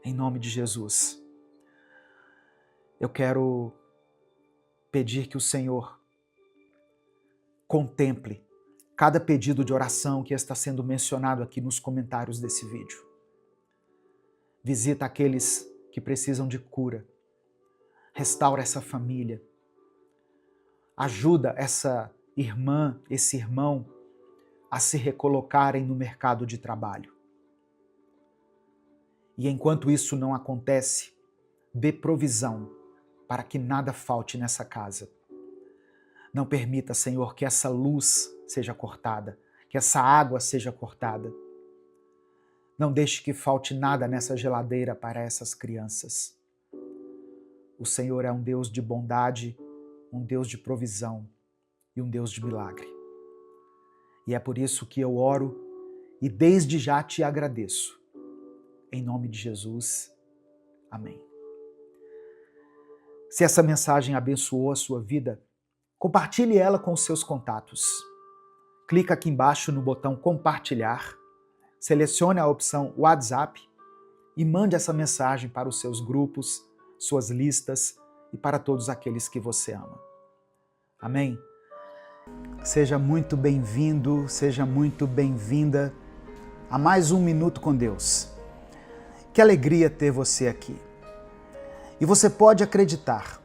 Em nome de Jesus. Eu quero pedir que o Senhor contemple cada pedido de oração que está sendo mencionado aqui nos comentários desse vídeo. Visita aqueles que precisam de cura. Restaura essa família. Ajuda essa irmã, esse irmão a se recolocarem no mercado de trabalho. E enquanto isso não acontece, dê provisão para que nada falte nessa casa. Não permita, Senhor, que essa luz seja cortada, que essa água seja cortada. Não deixe que falte nada nessa geladeira para essas crianças. O Senhor é um Deus de bondade, um Deus de provisão. e um Deus de milagre. E é por isso que eu oro e desde já te agradeço. Em nome de Jesus, amém. Se essa mensagem abençoou a sua vida, compartilhe ela com os seus contatos. Clica aqui embaixo no botão compartilhar, selecione a opção WhatsApp e mande essa mensagem para os seus grupos, suas listas e para todos aqueles que você ama. Amém? Seja muito bem-vindo, seja muito bem-vinda a mais um Minuto com Deus. Que alegria ter você aqui. E você pode acreditar,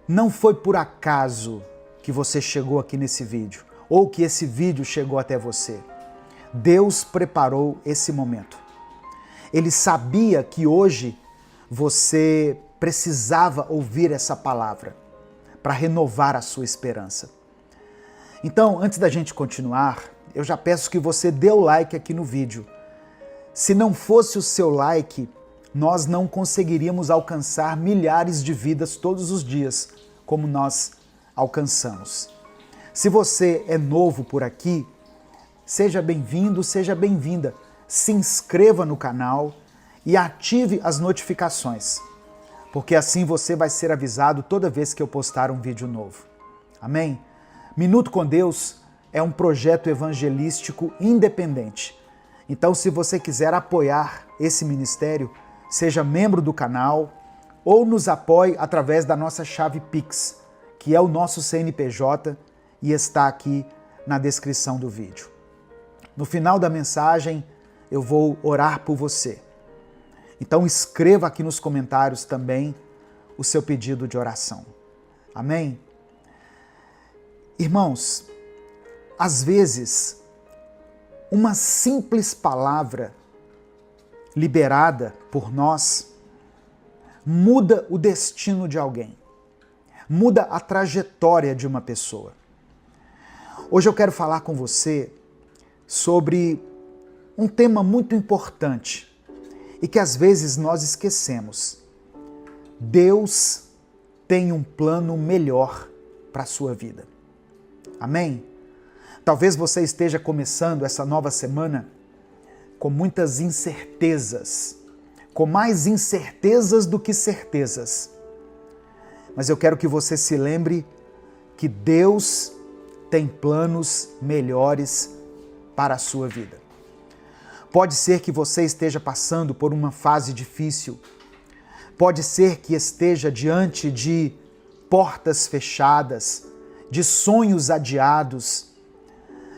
não foi por acaso que você chegou aqui nesse vídeo, ou que esse vídeo chegou até você. Deus preparou esse momento. Ele sabia que hoje você precisava ouvir essa palavra para renovar a sua esperança. Então, antes da gente continuar, eu já peço que você dê o like aqui no vídeo. Se não fosse o seu like, nós não conseguiríamos alcançar milhares de vidas todos os dias, como nós alcançamos. Se você é novo por aqui, seja bem-vindo, seja bem-vinda. Se inscreva no canal e ative as notificações, porque assim você vai ser avisado toda vez que eu postar um vídeo novo. Amém? Minuto com Deus é um projeto evangelístico independente. Então, se você quiser apoiar esse ministério, seja membro do canal ou nos apoie através da nossa chave Pix, que é o nosso CNPJ e está aqui na descrição do vídeo. No final da mensagem, eu vou orar por você. Então, escreva aqui nos comentários também o seu pedido de oração. Amém? Irmãos, às vezes, uma simples palavra liberada por nós muda o destino de alguém, muda a trajetória de uma pessoa. Hoje eu quero falar com você sobre um tema muito importante e que às vezes nós esquecemos. Deus tem um plano melhor para a sua vida. Amém? Talvez você esteja começando essa nova semana com muitas incertezas, com mais incertezas do que certezas. Mas eu quero que você se lembre que Deus tem planos melhores para a sua vida. Pode ser que você esteja passando por uma fase difícil, pode ser que esteja diante de portas fechadas, de sonhos adiados,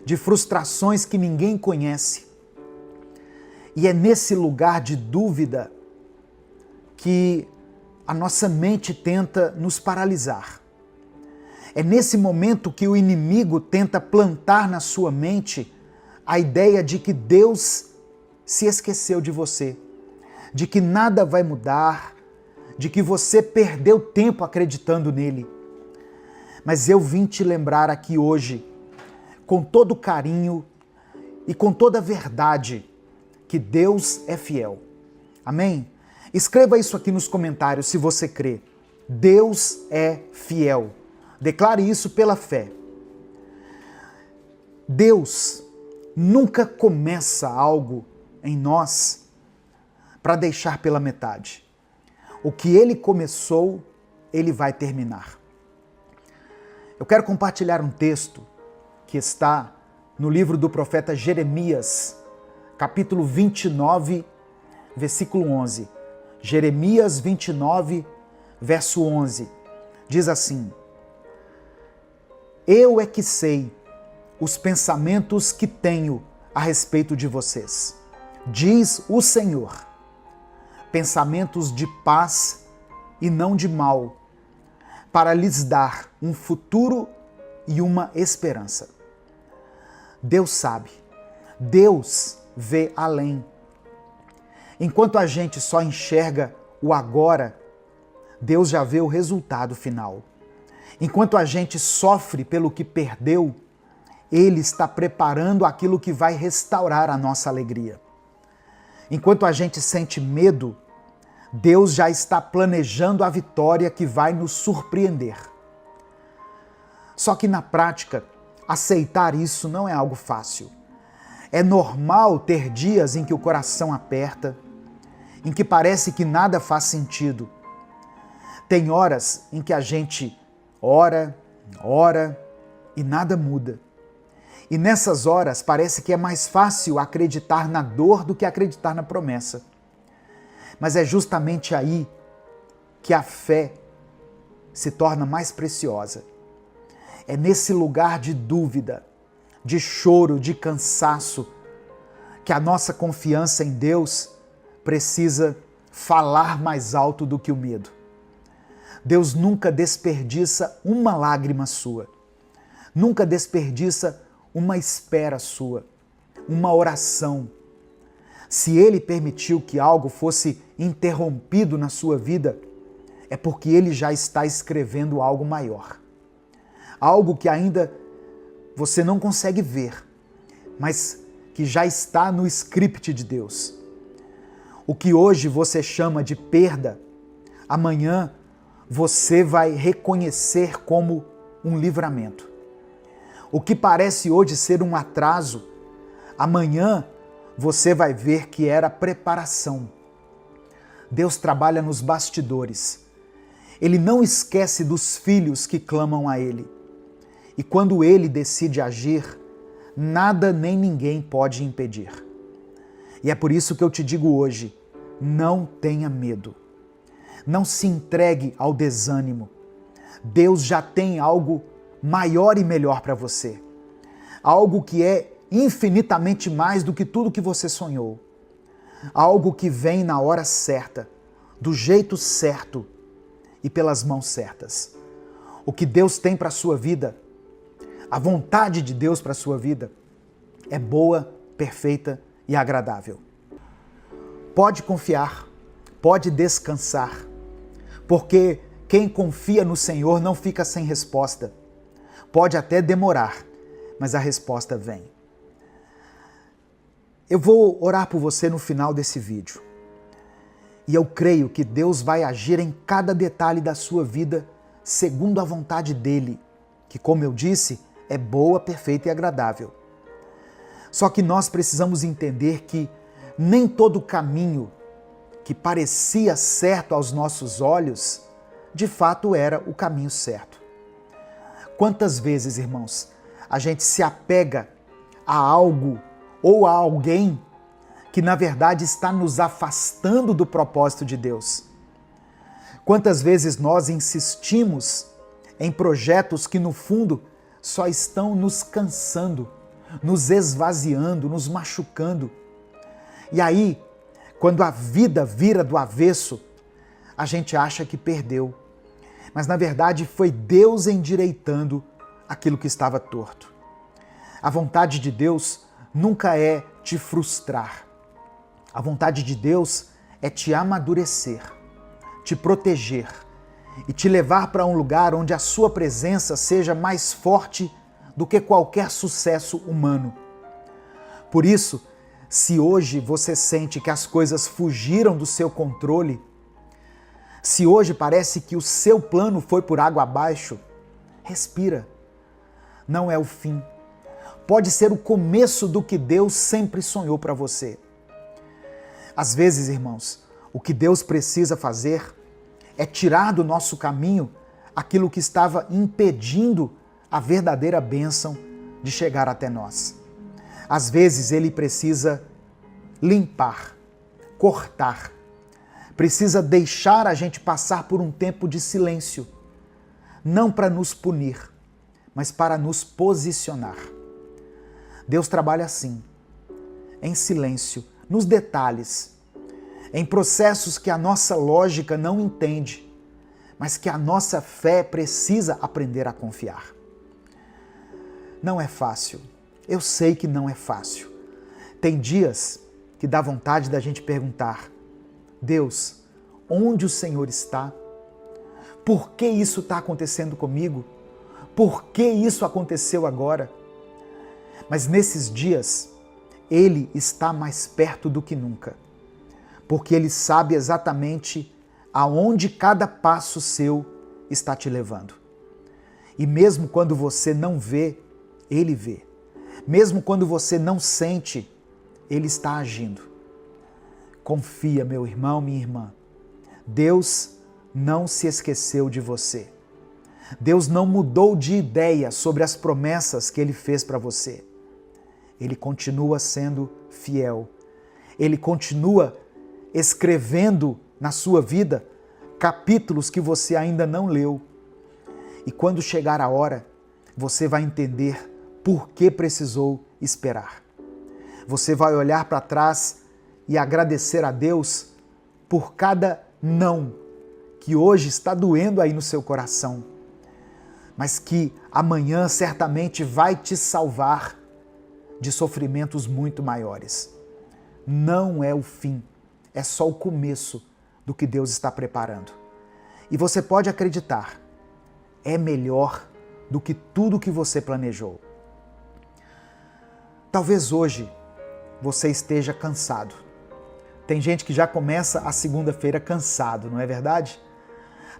de frustrações que ninguém conhece. E é nesse lugar de dúvida que a nossa mente tenta nos paralisar. É nesse momento que o inimigo tenta plantar na sua mente a ideia de que Deus se esqueceu de você, de que nada vai mudar, de que você perdeu tempo acreditando nele. Mas eu vim te lembrar aqui hoje, com todo carinho e com toda a verdade, que Deus é fiel. Amém? Escreva isso aqui nos comentários se você crê. Deus é fiel. Declare isso pela fé. Deus nunca começa algo em nós para deixar pela metade. O que Ele começou, Ele vai terminar. Eu quero compartilhar um texto que está no livro do profeta Jeremias, capítulo 29, versículo 11. Jeremias 29, verso 11. Diz assim: Eu é que sei os pensamentos que tenho a respeito de vocês, diz o Senhor, pensamentos de paz e não de mal, para lhes dar um futuro e uma esperança. Deus sabe, Deus vê além. Enquanto a gente só enxerga o agora, Deus já vê o resultado final. Enquanto a gente sofre pelo que perdeu, Ele está preparando aquilo que vai restaurar a nossa alegria. Enquanto a gente sente medo, Deus já está planejando a vitória que vai nos surpreender. Só que na prática, aceitar isso não é algo fácil. É normal ter dias em que o coração aperta, em que parece que nada faz sentido. Tem horas em que a gente ora e nada muda. E nessas horas parece que é mais fácil acreditar na dor do que acreditar na promessa. Mas é justamente aí que a fé se torna mais preciosa. É nesse lugar de dúvida, de choro, de cansaço, que a nossa confiança em Deus precisa falar mais alto do que o medo. Deus nunca desperdiça uma lágrima sua, nunca desperdiça uma espera sua, uma oração. Se Ele permitiu que algo fosse interrompido na sua vida, é porque Ele já está escrevendo algo maior. Algo que ainda você não consegue ver, mas que já está no script de Deus. O que hoje você chama de perda, amanhã você vai reconhecer como um livramento. O que parece hoje ser um atraso, amanhã você vai ver que era preparação. Deus trabalha nos bastidores. Ele não esquece dos filhos que clamam a Ele. E quando Ele decide agir, nada nem ninguém pode impedir. E é por isso que eu te digo hoje, não tenha medo. Não se entregue ao desânimo. Deus já tem algo maior e melhor para você. Algo que é infinitamente mais do que tudo que você sonhou. Algo que vem na hora certa, do jeito certo e pelas mãos certas. O que Deus tem para a sua vida, a vontade de Deus para a sua vida, é boa, perfeita e agradável. Pode confiar, pode descansar, porque quem confia no Senhor não fica sem resposta. Pode até demorar, mas a resposta vem. Eu vou orar por você no final desse vídeo. E eu creio que Deus vai agir em cada detalhe da sua vida segundo a vontade dEle, que, como eu disse, é boa, perfeita e agradável. Só que nós precisamos entender que nem todo caminho que parecia certo aos nossos olhos, de fato era o caminho certo. Quantas vezes, irmãos, a gente se apega a algo ou a alguém que na verdade está nos afastando do propósito de Deus? Quantas vezes nós insistimos em projetos que no fundo só estão nos cansando, nos esvaziando, nos machucando. E aí, quando a vida vira do avesso, a gente acha que perdeu. Mas na verdade foi Deus endireitando aquilo que estava torto. A vontade de Deus nunca é te frustrar. A vontade de Deus é te amadurecer, te proteger e te levar para um lugar onde a sua presença seja mais forte do que qualquer sucesso humano. Por isso, se hoje você sente que as coisas fugiram do seu controle, se hoje parece que o seu plano foi por água abaixo, respira. Não é o fim. Pode ser o começo do que Deus sempre sonhou para você. Às vezes, irmãos, o que Deus precisa fazer é tirar do nosso caminho aquilo que estava impedindo a verdadeira bênção de chegar até nós. Às vezes Ele precisa limpar, cortar, precisa deixar a gente passar por um tempo de silêncio, não para nos punir, mas para nos posicionar. Deus trabalha assim, em silêncio, nos detalhes, em processos que a nossa lógica não entende, mas que a nossa fé precisa aprender a confiar. Não é fácil. Eu sei que não é fácil. Tem dias que dá vontade da gente perguntar: Deus, onde o Senhor está? Por que isso está acontecendo comigo? Por que isso aconteceu agora? Mas nesses dias, Ele está mais perto do que nunca, porque Ele sabe exatamente aonde cada passo seu está te levando. E mesmo quando você não vê, Ele vê. Mesmo quando você não sente, Ele está agindo. Confia, meu irmão, minha irmã. Deus não se esqueceu de você. Deus não mudou de ideia sobre as promessas que Ele fez para você. Ele continua sendo fiel. Ele continua escrevendo na sua vida capítulos que você ainda não leu. E quando chegar a hora, você vai entender por que precisou esperar. Você vai olhar para trás e agradecer a Deus por cada não que hoje está doendo aí no seu coração, mas que amanhã certamente vai te salvar de sofrimentos muito maiores. Não é o fim, é só o começo do que Deus está preparando. E você pode acreditar, é melhor do que tudo que você planejou. Talvez hoje você esteja cansado. Tem gente que já começa a segunda-feira cansado, não é verdade?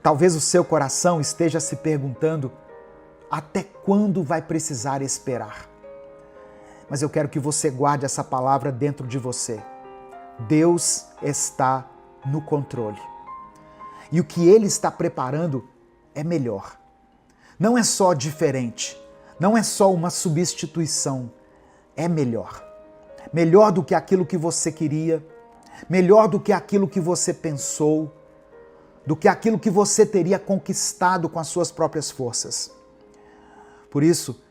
Talvez o seu coração esteja se perguntando até quando vai precisar esperar. Mas eu quero que você guarde essa palavra dentro de você. Deus está no controle. E o que Ele está preparando é melhor. Não é só diferente, não é só uma substituição, é melhor. Melhor do que aquilo que você queria, melhor do que aquilo que você pensou, do que aquilo que você teria conquistado com as suas próprias forças. Por isso,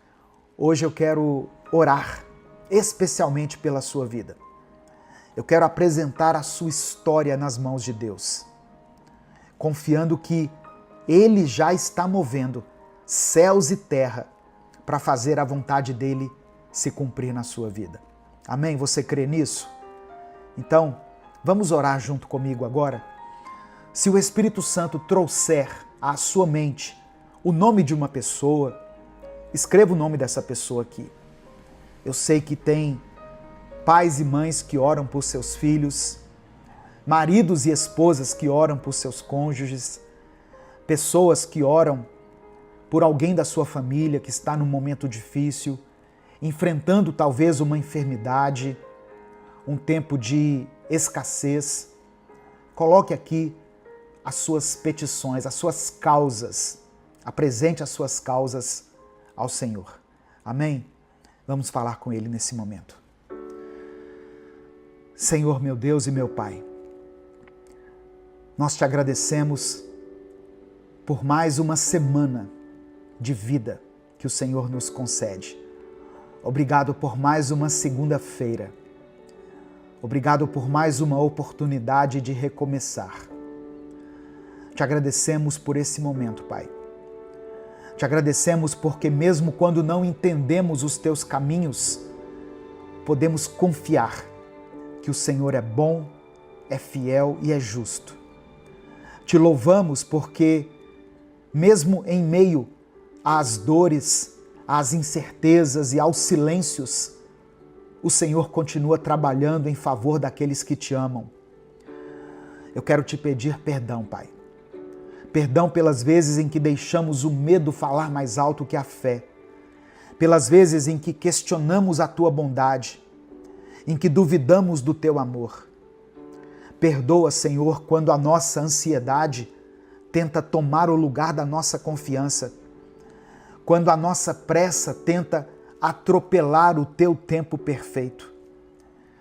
hoje eu quero orar especialmente pela sua vida. Eu quero apresentar a sua história nas mãos de Deus, confiando que Ele já está movendo céus e terra para fazer a vontade dEle se cumprir na sua vida. Amém? Você crê nisso? Então, vamos orar junto comigo agora? Se o Espírito Santo trouxer à sua mente o nome de uma pessoa, escreva o nome dessa pessoa aqui. Eu sei que tem pais e mães que oram por seus filhos, maridos e esposas que oram por seus cônjuges, pessoas que oram por alguém da sua família que está num momento difícil, enfrentando talvez uma enfermidade, um tempo de escassez. Coloque aqui as suas petições, as suas causas. Apresente as suas causas ao Senhor. Amém? Vamos falar com Ele nesse momento. Senhor, meu Deus e meu Pai, nós te agradecemos por mais uma semana de vida que o Senhor nos concede. Obrigado por mais uma segunda-feira. Obrigado por mais uma oportunidade de recomeçar. Te agradecemos por esse momento, Pai. Te agradecemos porque mesmo quando não entendemos os teus caminhos, podemos confiar que o Senhor é bom, é fiel e é justo. Te louvamos porque mesmo em meio às dores, às incertezas e aos silêncios, o Senhor continua trabalhando em favor daqueles que te amam. Eu quero te pedir perdão, Pai. Perdão pelas vezes em que deixamos o medo falar mais alto que a fé. Pelas vezes em que questionamos a tua bondade, em que duvidamos do teu amor. Perdoa, Senhor, quando a nossa ansiedade tenta tomar o lugar da nossa confiança, quando a nossa pressa tenta atropelar o teu tempo perfeito.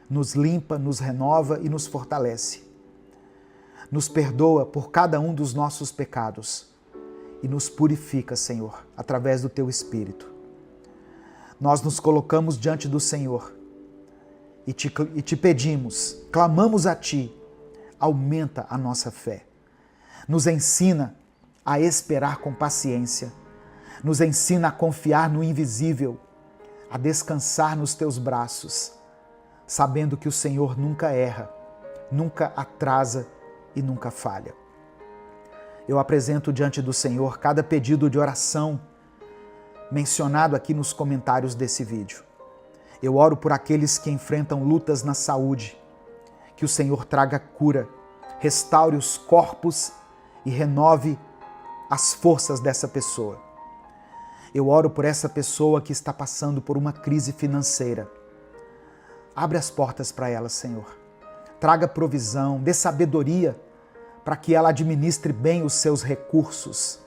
Nos limpa, nos renova e nos fortalece. Nos perdoa por cada um dos nossos pecados e nos purifica, Senhor, através do teu Espírito. Nós nos colocamos diante do Senhor e te pedimos, clamamos a Ti, aumenta a nossa fé. Nos ensina a esperar com paciência, nos ensina a confiar no invisível, a descansar nos Teus braços, sabendo que o Senhor nunca erra, nunca atrasa e nunca falha. Eu apresento diante do Senhor cada pedido de oração mencionado aqui nos comentários desse vídeo. Eu oro por aqueles que enfrentam lutas na saúde, que o Senhor traga cura, restaure os corpos e renove as forças dessa pessoa. Eu oro por essa pessoa que está passando por uma crise financeira. Abre as portas para ela, Senhor. Traga provisão, dê sabedoria para que ela administre bem os seus recursos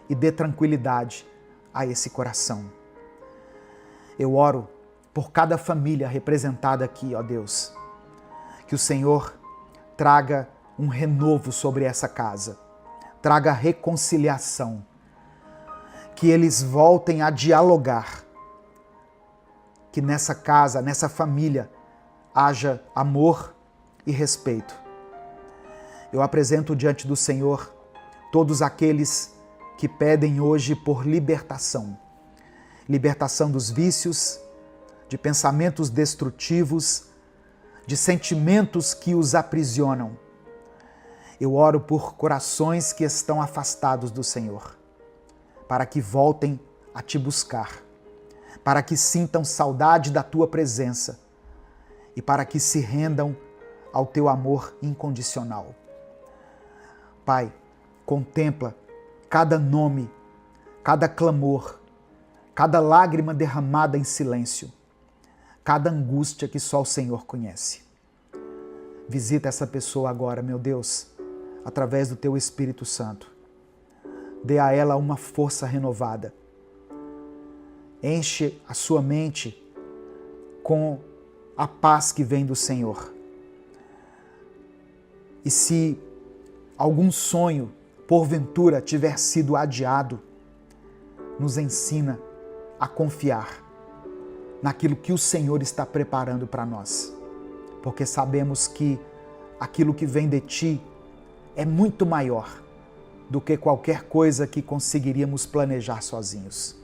e dê tranquilidade a esse coração. Eu oro por cada família representada aqui, ó Deus, que o Senhor traga um renovo sobre essa casa, traga reconciliação, que eles voltem a dialogar, que nessa casa, nessa família, haja amor e respeito. Eu apresento diante do Senhor todos aqueles que pedem hoje por libertação. Libertação dos vícios, de pensamentos destrutivos, de sentimentos que os aprisionam. Eu oro por corações que estão afastados do Senhor, para que voltem a te buscar, para que sintam saudade da tua presença e para que se rendam ao teu amor incondicional. Pai, contempla cada nome, cada clamor, cada lágrima derramada em silêncio, cada angústia que só o Senhor conhece. Visita essa pessoa agora, meu Deus, através do teu Espírito Santo. Dê a ela uma força renovada. Enche a sua mente com a paz que vem do Senhor. E se algum sonho, porventura, tiver sido adiado, nos ensina a confiar naquilo que o Senhor está preparando para nós. Porque sabemos que aquilo que vem de Ti é muito maior do que qualquer coisa que conseguiríamos planejar sozinhos.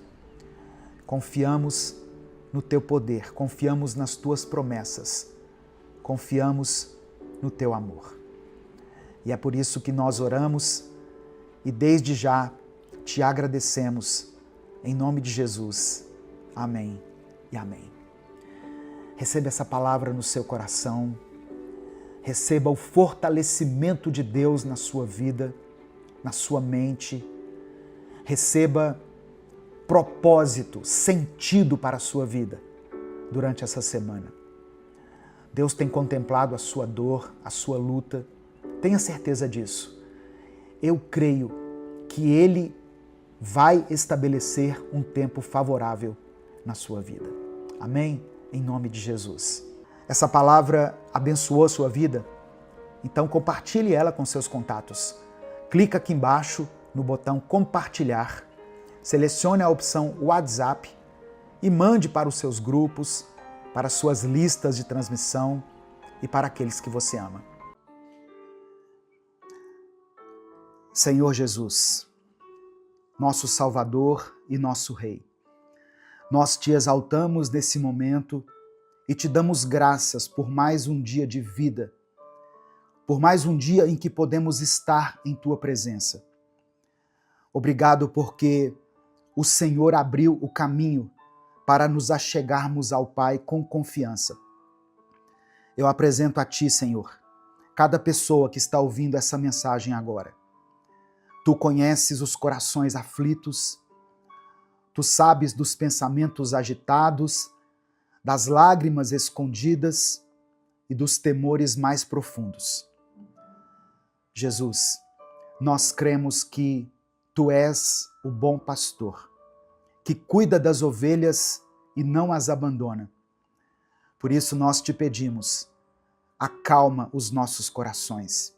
Confiamos no Teu poder, confiamos nas Tuas promessas, confiamos no Teu amor. E é por isso que nós oramos e desde já Te agradecemos. Em nome de Jesus. Amém e amém. Receba essa palavra no seu coração. Receba o fortalecimento de Deus na sua vida, na sua mente. Receba propósito, sentido para a sua vida durante essa semana. Deus tem contemplado a sua dor, a sua luta. Tenha certeza disso. Eu creio que Ele vai estabelecer um tempo favorável na sua vida. Amém? Em nome de Jesus. Essa palavra abençoou a sua vida? Então compartilhe ela com seus contatos. Clica aqui embaixo no botão compartilhar, selecione a opção WhatsApp e mande para os seus grupos, para as suas listas de transmissão e para aqueles que você ama. Senhor Jesus, nosso Salvador e nosso Rei, nós te exaltamos nesse momento e te damos graças por mais um dia de vida, por mais um dia em que podemos estar em Tua presença. Obrigado porque o Senhor abriu o caminho para nos achegarmos ao Pai com confiança. Eu apresento a Ti, Senhor, cada pessoa que está ouvindo essa mensagem agora. Tu conheces os corações aflitos, Tu sabes dos pensamentos agitados, das lágrimas escondidas e dos temores mais profundos. Jesus, nós cremos que Tu és o bom pastor, que cuida das ovelhas e não as abandona. Por isso nós te pedimos, acalma os nossos corações.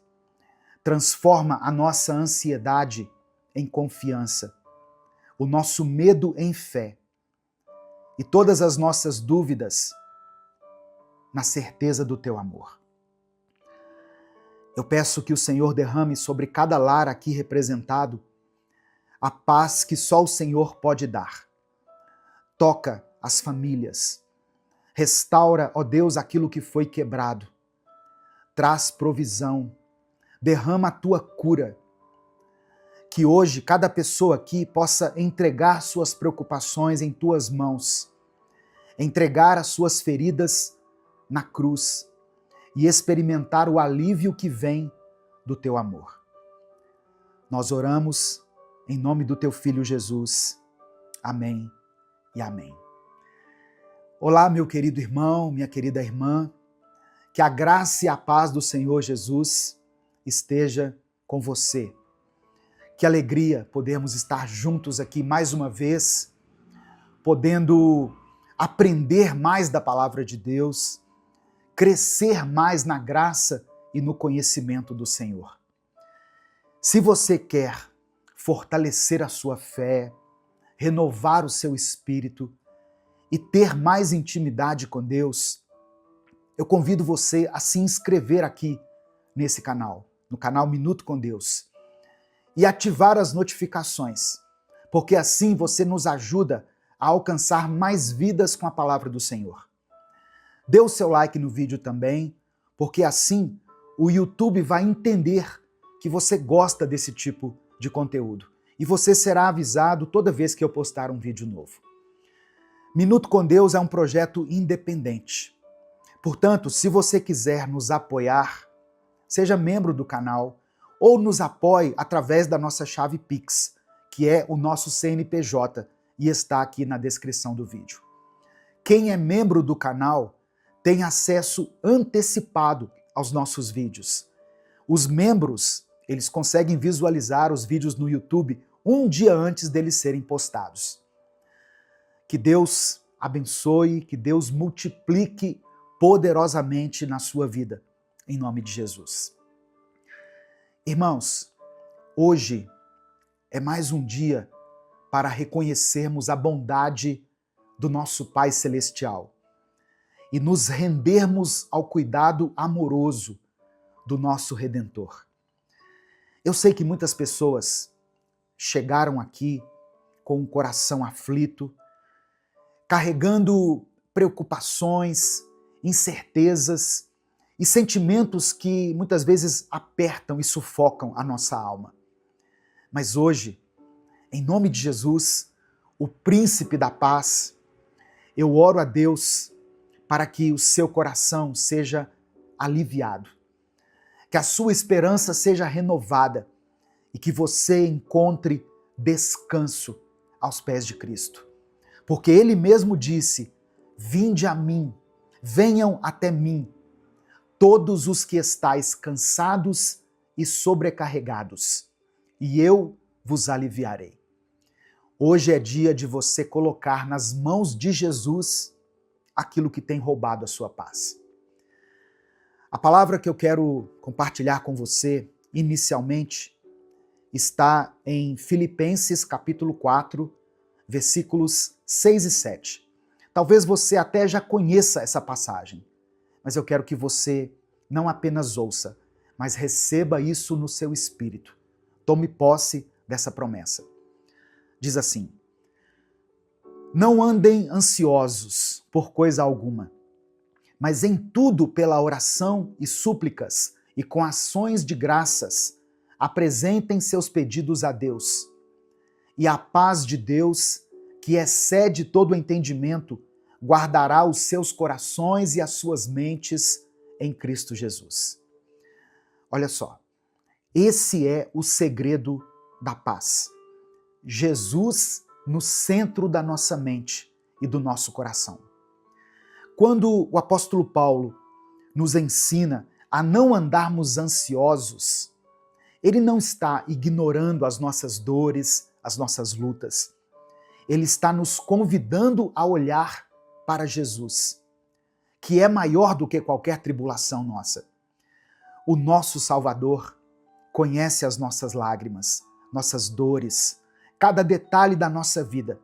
Transforma a nossa ansiedade em confiança, o nosso medo em fé e todas as nossas dúvidas na certeza do Teu amor. Eu peço que o Senhor derrame sobre cada lar aqui representado a paz que só o Senhor pode dar. Toca as famílias, restaura, ó Deus, aquilo que foi quebrado, traz provisão, derrama a Tua cura, que hoje cada pessoa aqui possa entregar suas preocupações em Tuas mãos, entregar as suas feridas na cruz e experimentar o alívio que vem do Teu amor. Nós oramos em nome do Teu Filho Jesus. Amém e amém. Olá, meu querido irmão, minha querida irmã, que a graça e a paz do Senhor Jesus esteja com você. Que alegria podermos estar juntos aqui mais uma vez, podendo aprender mais da palavra de Deus, crescer mais na graça e no conhecimento do Senhor. Se você quer fortalecer a sua fé, renovar o seu espírito e ter mais intimidade com Deus, eu convido você a se inscrever aqui nesse canal, no canal Minuto com Deus, e ativar as notificações, porque assim você nos ajuda a alcançar mais vidas com a palavra do Senhor. Dê o seu like no vídeo também, porque assim o YouTube vai entender que você gosta desse tipo de conteúdo e você será avisado toda vez que eu postar um vídeo novo. Minuto com Deus é um projeto independente. Portanto, se você quiser nos apoiar, seja membro do canal ou nos apoie através da nossa chave Pix, que é o nosso CNPJ e está aqui na descrição do vídeo. Quem é membro do canal tem acesso antecipado aos nossos vídeos. Os membros, eles conseguem visualizar os vídeos no YouTube um dia antes deles serem postados. Que Deus abençoe, que Deus multiplique poderosamente na sua vida, em nome de Jesus. Irmãos, hoje é mais um dia para reconhecermos a bondade do nosso Pai Celestial e nos rendermos ao cuidado amoroso do nosso Redentor. Eu sei que muitas pessoas chegaram aqui com o coração aflito, carregando preocupações, incertezas e sentimentos que muitas vezes apertam e sufocam a nossa alma. Mas hoje, em nome de Jesus, o Príncipe da Paz, eu oro a Deus para que o seu coração seja aliviado, que a sua esperança seja renovada e que você encontre descanso aos pés de Cristo. Porque Ele mesmo disse: vinde a mim, venham até mim, todos os que estáis cansados e sobrecarregados, e eu vos aliviarei. Hoje é dia de você colocar nas mãos de Jesus aquilo que tem roubado a sua paz. A palavra que eu quero compartilhar com você, inicialmente, está em Filipenses capítulo 4, versículos 6 e 7. Talvez você até já conheça essa passagem, mas eu quero que você não apenas ouça, mas receba isso no seu espírito. Tome posse dessa promessa. Diz assim: não andem ansiosos por coisa alguma, mas em tudo pela oração e súplicas e com ações de graças, apresentem seus pedidos a Deus. E a paz de Deus, que excede todo o entendimento, guardará os seus corações e as suas mentes em Cristo Jesus. Olha só, esse é o segredo da paz. Jesus no centro da nossa mente e do nosso coração. Quando o apóstolo Paulo nos ensina a não andarmos ansiosos, ele não está ignorando as nossas dores, as nossas lutas. Ele está nos convidando a olhar para Jesus, que é maior do que qualquer tribulação nossa. O nosso Salvador conhece as nossas lágrimas, nossas dores, cada detalhe da nossa vida.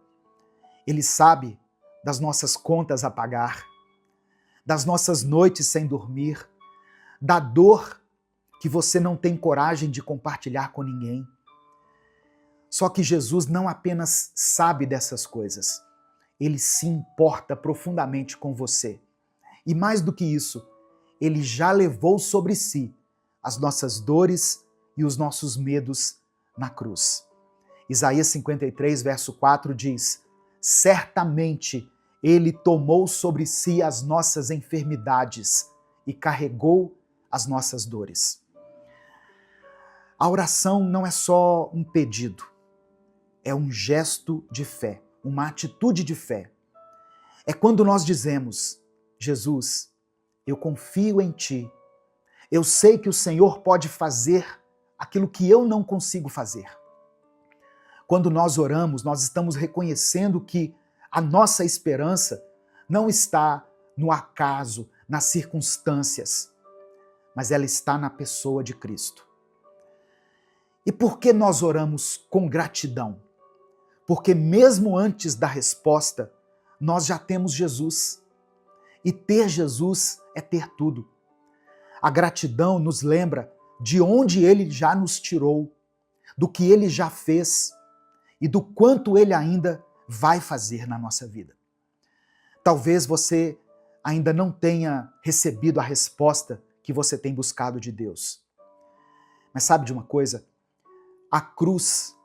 Ele sabe das nossas contas a pagar, das nossas noites sem dormir, da dor que você não tem coragem de compartilhar com ninguém. Só que Jesus não apenas sabe dessas coisas, ele se importa profundamente com você. E mais do que isso, ele já levou sobre si as nossas dores e os nossos medos na cruz. Isaías 53, verso 4 diz: certamente ele tomou sobre si as nossas enfermidades e carregou as nossas dores. A oração não é só um pedido, é um gesto de fé, uma atitude de fé. É quando nós dizemos: Jesus, eu confio em Ti. Eu sei que o Senhor pode fazer aquilo que eu não consigo fazer. Quando nós oramos, nós estamos reconhecendo que a nossa esperança não está no acaso, nas circunstâncias, mas ela está na pessoa de Cristo. E por que nós oramos com gratidão? Porque mesmo antes da resposta, nós já temos Jesus. E ter Jesus é ter tudo. A gratidão nos lembra de onde Ele já nos tirou, do que Ele já fez e do quanto Ele ainda vai fazer na nossa vida. Talvez você ainda não tenha recebido a resposta que você tem buscado de Deus. Mas sabe de uma coisa? A cruz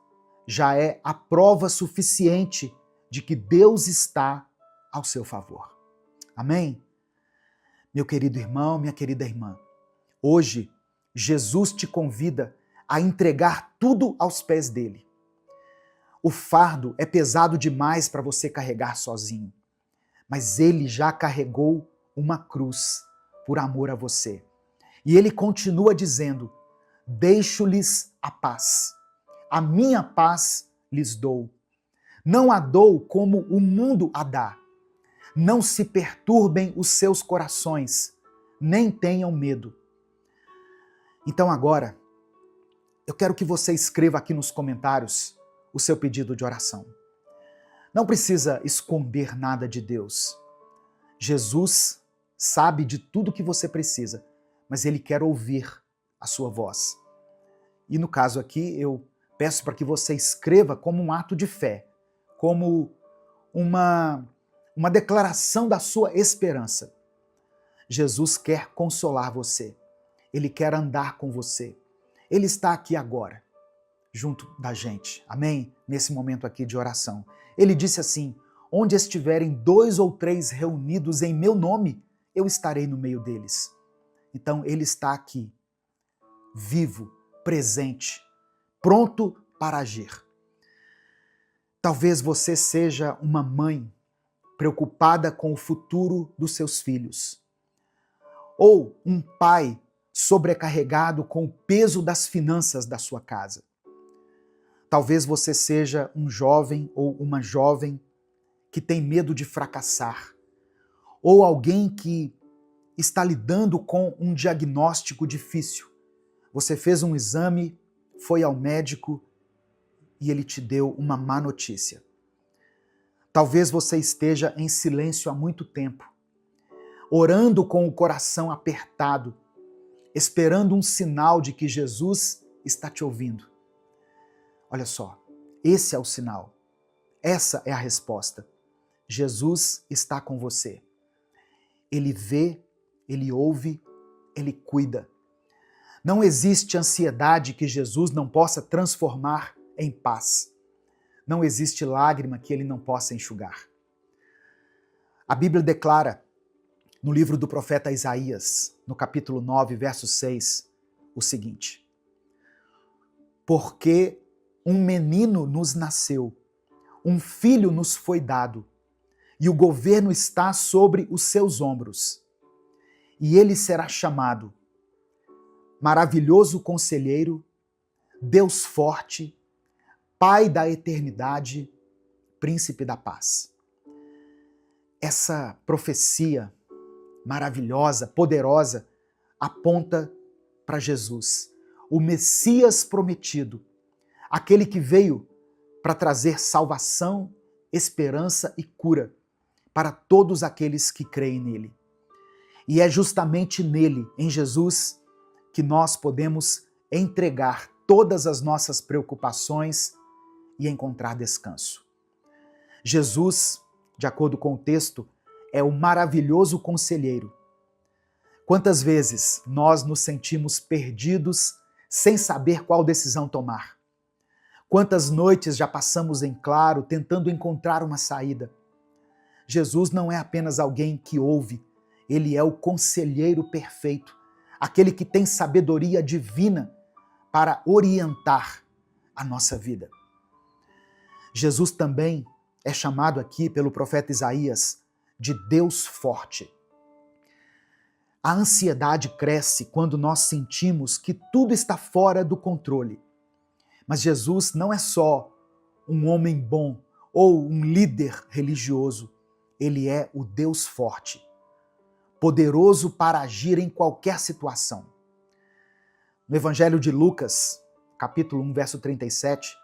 já é a prova suficiente de que Deus está ao seu favor. Amém? Meu querido irmão, minha querida irmã, hoje Jesus te convida a entregar tudo aos pés dele. O fardo é pesado demais para você carregar sozinho, mas ele já carregou uma cruz por amor a você. E ele continua dizendo: deixo-lhes a paz. A minha paz lhes dou. Não a dou como o mundo a dá. Não se perturbem os seus corações, nem tenham medo. Então agora, eu quero que você escreva aqui nos comentários o seu pedido de oração. Não precisa esconder nada de Deus. Jesus sabe de tudo que você precisa, mas Ele quer ouvir a sua voz. E no caso aqui, eu peço para que você escreva como um ato de fé, como uma declaração da sua esperança. Jesus quer consolar você. Ele quer andar com você. Ele está aqui agora, junto da gente. Amém? Nesse momento aqui de oração. Ele disse assim: onde estiverem 2 ou 3 reunidos em meu nome, eu estarei no meio deles. Então Ele está aqui, vivo, presente, pronto para agir. Talvez você seja uma mãe preocupada com o futuro dos seus filhos, ou um pai sobrecarregado com o peso das finanças da sua casa. Talvez você seja um jovem ou uma jovem que tem medo de fracassar, ou alguém que está lidando com um diagnóstico difícil. Você fez um exame, foi ao médico e ele te deu uma má notícia. Talvez você esteja em silêncio há muito tempo, orando com o coração apertado, esperando um sinal de que Jesus está te ouvindo. Olha só, esse é o sinal. Essa é a resposta. Jesus está com você. Ele vê, Ele ouve, Ele cuida. Não existe ansiedade que Jesus não possa transformar em paz. Não existe lágrima que Ele não possa enxugar. A Bíblia declara, no livro do profeta Isaías, no capítulo 9, verso 6, o seguinte: porque um menino nos nasceu, um filho nos foi dado, e o governo está sobre os seus ombros. E ele será chamado Maravilhoso Conselheiro, Deus Forte, Pai da Eternidade, Príncipe da Paz. Essa profecia maravilhosa, poderosa, aponta para Jesus, o Messias prometido, aquele que veio para trazer salvação, esperança e cura para todos aqueles que creem nele. E é justamente nele, em Jesus, que nós podemos entregar todas as nossas preocupações e encontrar descanso. Jesus, de acordo com o texto, é o maravilhoso conselheiro. Quantas vezes nós nos sentimos perdidos sem saber qual decisão tomar? Quantas noites já passamos em claro tentando encontrar uma saída? Jesus não é apenas alguém que ouve, ele é o conselheiro perfeito, aquele que tem sabedoria divina para orientar a nossa vida. Jesus também é chamado aqui pelo profeta Isaías de Deus forte. A ansiedade cresce quando nós sentimos que tudo está fora do controle. Mas Jesus não é só um homem bom ou um líder religioso. Ele é o Deus forte, poderoso para agir em qualquer situação. No Evangelho de Lucas, capítulo 1, verso 37,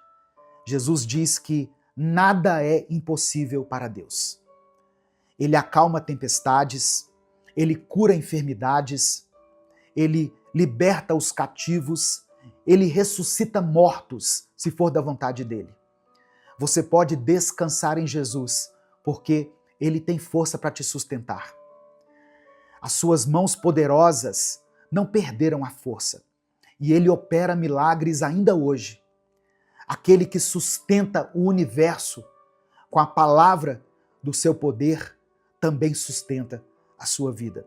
Jesus diz que nada é impossível para Deus. Ele acalma tempestades, ele cura enfermidades, ele liberta os cativos, ele ressuscita mortos, se for da vontade dele. Você pode descansar em Jesus, porque ele tem força para te sustentar. As suas mãos poderosas não perderam a força, e ele opera milagres ainda hoje. Aquele que sustenta o universo com a palavra do seu poder também sustenta a sua vida.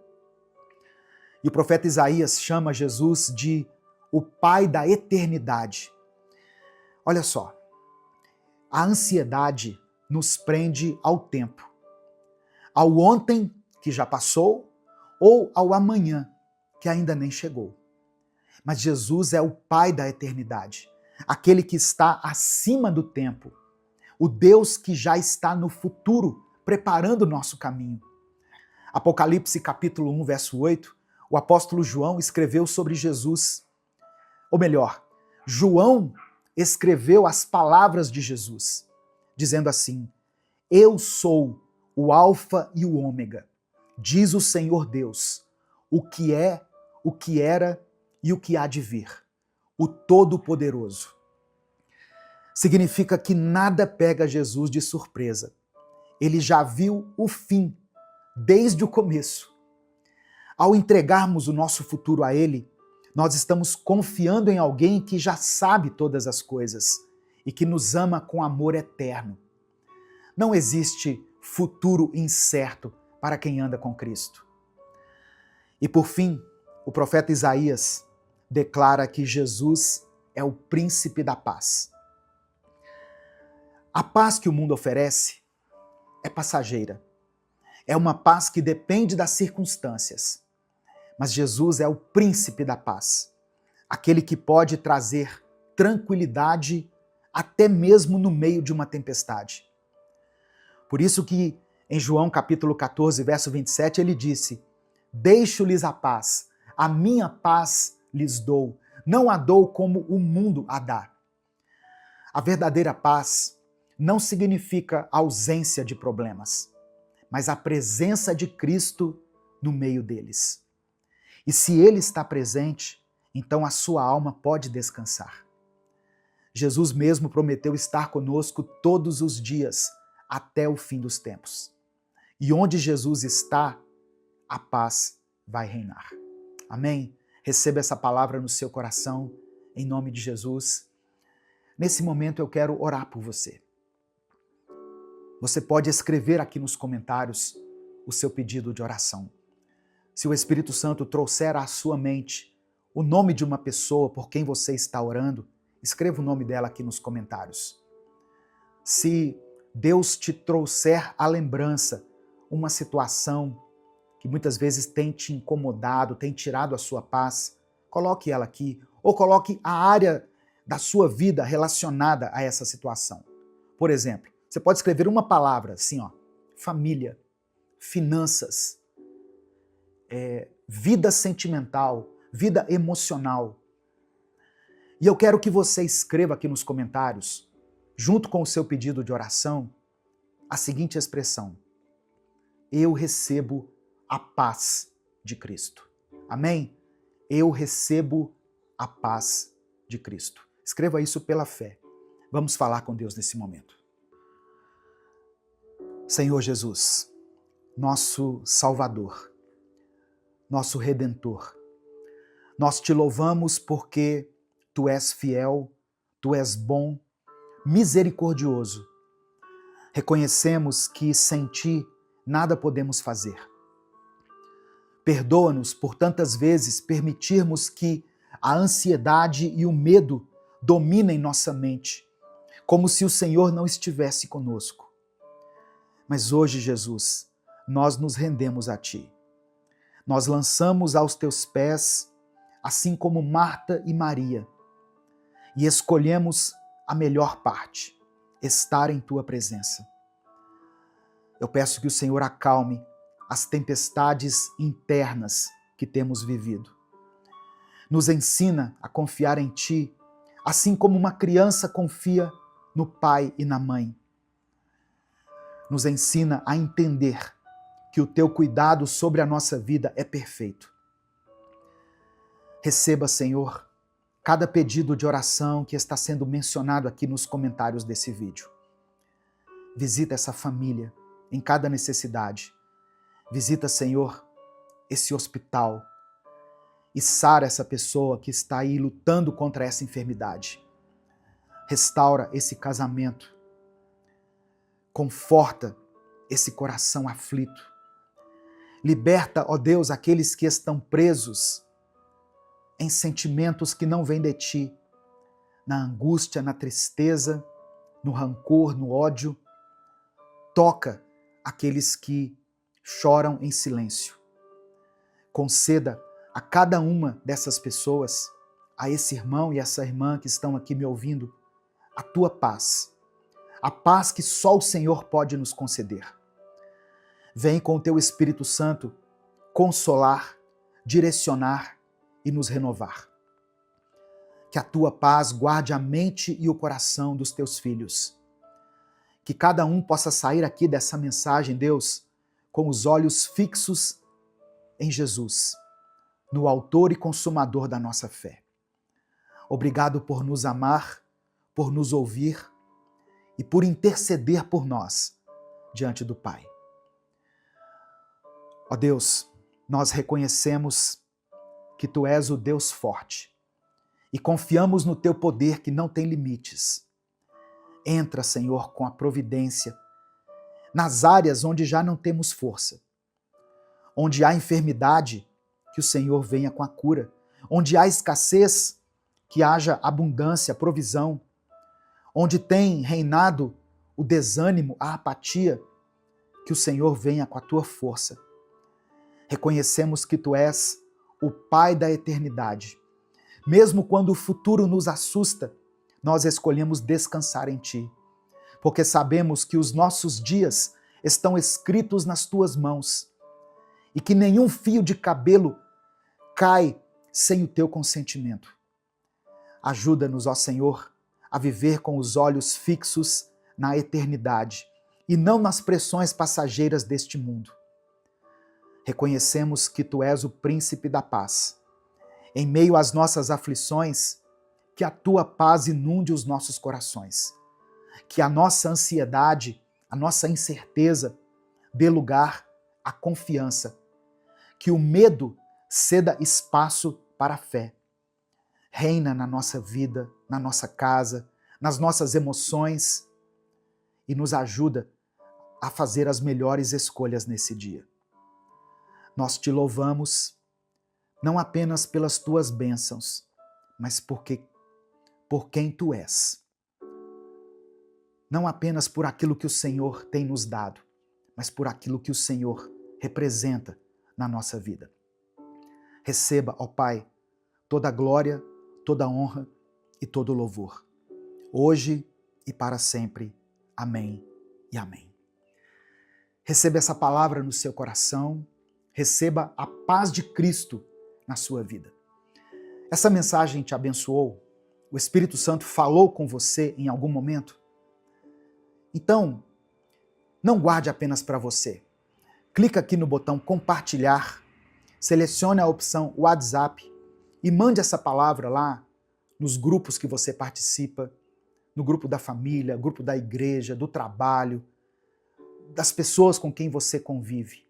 E o profeta Isaías chama Jesus de o Pai da eternidade. Olha só, a ansiedade nos prende ao tempo, ao ontem que já passou ou ao amanhã que ainda nem chegou. Mas Jesus é o Pai da eternidade, aquele que está acima do tempo, o Deus que já está no futuro, preparando o nosso caminho. Apocalipse capítulo 1, verso 8, o apóstolo João escreveu sobre Jesus. Ou melhor, João escreveu as palavras de Jesus, dizendo assim: Eu sou o Alfa e o Ômega, diz o Senhor Deus, o que é, o que era e o que há de vir, o Todo-Poderoso. Significa que nada pega Jesus de surpresa. Ele já viu o fim desde o começo. Ao entregarmos o nosso futuro a Ele, nós estamos confiando em alguém que já sabe todas as coisas e que nos ama com amor eterno. Não existe futuro incerto para quem anda com Cristo. E por fim, o profeta Isaías declara que Jesus é o príncipe da paz. A paz que o mundo oferece é passageira. É uma paz que depende das circunstâncias. Mas Jesus é o príncipe da paz, aquele que pode trazer tranquilidade até mesmo no meio de uma tempestade. Por isso que em João capítulo 14, verso 27, ele disse: Deixo-lhes a paz, a minha paz lhes dou, não a dou como o mundo a dá. A verdadeira paz não significa ausência de problemas, mas a presença de Cristo no meio deles. E se Ele está presente, então a sua alma pode descansar. Jesus mesmo prometeu estar conosco todos os dias, até o fim dos tempos. E onde Jesus está, a paz vai reinar. Amém? Receba essa palavra no seu coração, em nome de Jesus. Nesse momento eu quero orar por você. Você pode escrever aqui nos comentários o seu pedido de oração. Se o Espírito Santo trouxer à sua mente o nome de uma pessoa por quem você está orando, escreva o nome dela aqui nos comentários. Se Deus te trouxer à lembrança uma situação que muitas vezes tem te incomodado, tem tirado a sua paz, coloque ela aqui, ou coloque a área da sua vida relacionada a essa situação. Por exemplo, você pode escrever uma palavra assim, ó, família, finanças, vida sentimental, vida emocional. E eu quero que você escreva aqui nos comentários, junto com o seu pedido de oração, a seguinte expressão: eu recebo a paz de Cristo. Amém? Eu recebo a paz de Cristo. Escreva isso pela fé. Vamos falar com Deus nesse momento. Senhor Jesus, nosso Salvador, nosso Redentor, nós te louvamos porque Tu és fiel, Tu és bom, misericordioso. Reconhecemos que sem Ti nada podemos fazer. Perdoa-nos por tantas vezes permitirmos que a ansiedade e o medo dominem nossa mente, como se o Senhor não estivesse conosco. Mas hoje, Jesus, nós nos rendemos a Ti. Nós lançamos aos Teus pés, assim como Marta e Maria, e escolhemos a melhor parte, estar em Tua presença. Eu peço que o Senhor acalme as tempestades internas que temos vivido. Nos ensina a confiar em Ti, assim como uma criança confia no pai e na mãe. Nos ensina a entender que o Teu cuidado sobre a nossa vida é perfeito. Receba, Senhor, cada pedido de oração que está sendo mencionado aqui nos comentários desse vídeo. Visita essa família em cada necessidade. Visita, Senhor, esse hospital e sara essa pessoa que está aí lutando contra essa enfermidade. Restaura esse casamento. Conforta esse coração aflito. Liberta, ó Deus, aqueles que estão presos em sentimentos que não vêm de Ti, na angústia, na tristeza, no rancor, no ódio. Toca aqueles que choram em silêncio. Conceda a cada uma dessas pessoas, a esse irmão e essa irmã que estão aqui me ouvindo, a Tua paz. A paz que só o Senhor pode nos conceder. Vem com o Teu Espírito Santo consolar, direcionar e nos renovar. Que a Tua paz guarde a mente e o coração dos Teus filhos. Que cada um possa sair aqui dessa mensagem, Deus, com os olhos fixos em Jesus, no autor e consumador da nossa fé. Obrigado por nos amar, por nos ouvir e por interceder por nós diante do Pai. Ó Deus, nós reconhecemos que Tu és o Deus forte e confiamos no Teu poder que não tem limites. Entra, Senhor, com a providência nas áreas onde já não temos força, onde há enfermidade, que o Senhor venha com a cura, onde há escassez, que haja abundância, provisão, onde tem reinado o desânimo, a apatia, que o Senhor venha com a Tua força. Reconhecemos que Tu és o Pai da eternidade. Mesmo quando o futuro nos assusta, nós escolhemos descansar em Ti, porque sabemos que os nossos dias estão escritos nas Tuas mãos e que nenhum fio de cabelo cai sem o Teu consentimento. Ajuda-nos, ó Senhor, a viver com os olhos fixos na eternidade e não nas pressões passageiras deste mundo. Reconhecemos que Tu és o príncipe da paz. Em meio às nossas aflições, que a Tua paz inunde os nossos corações. Que a nossa ansiedade, a nossa incerteza dê lugar à confiança. Que o medo ceda espaço para a fé. Reina na nossa vida, na nossa casa, nas nossas emoções e nos ajuda a fazer as melhores escolhas nesse dia. Nós Te louvamos, não apenas pelas Tuas bênçãos, mas por quem Tu és. Não apenas por aquilo que o Senhor tem nos dado, mas por aquilo que o Senhor representa na nossa vida. Receba, ó Pai, toda a glória, toda a honra e todo o louvor, hoje e para sempre. Amém e amém. Receba essa palavra no seu coração, receba a paz de Cristo na sua vida. Essa mensagem te abençoou? O Espírito Santo falou com você em algum momento? Então, não guarde apenas para você. Clica aqui no botão compartilhar, selecione a opção WhatsApp e mande essa palavra lá nos grupos que você participa, no grupo da família, grupo da igreja, do trabalho, das pessoas com quem você convive.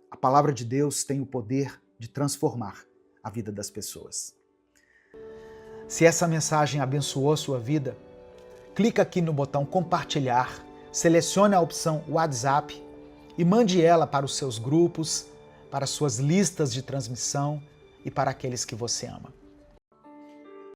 A palavra de Deus tem o poder de transformar a vida das pessoas. Se essa mensagem abençoou a sua vida, clica aqui no botão compartilhar, selecione a opção WhatsApp e mande ela para os seus grupos, para as suas listas de transmissão e para aqueles que você ama.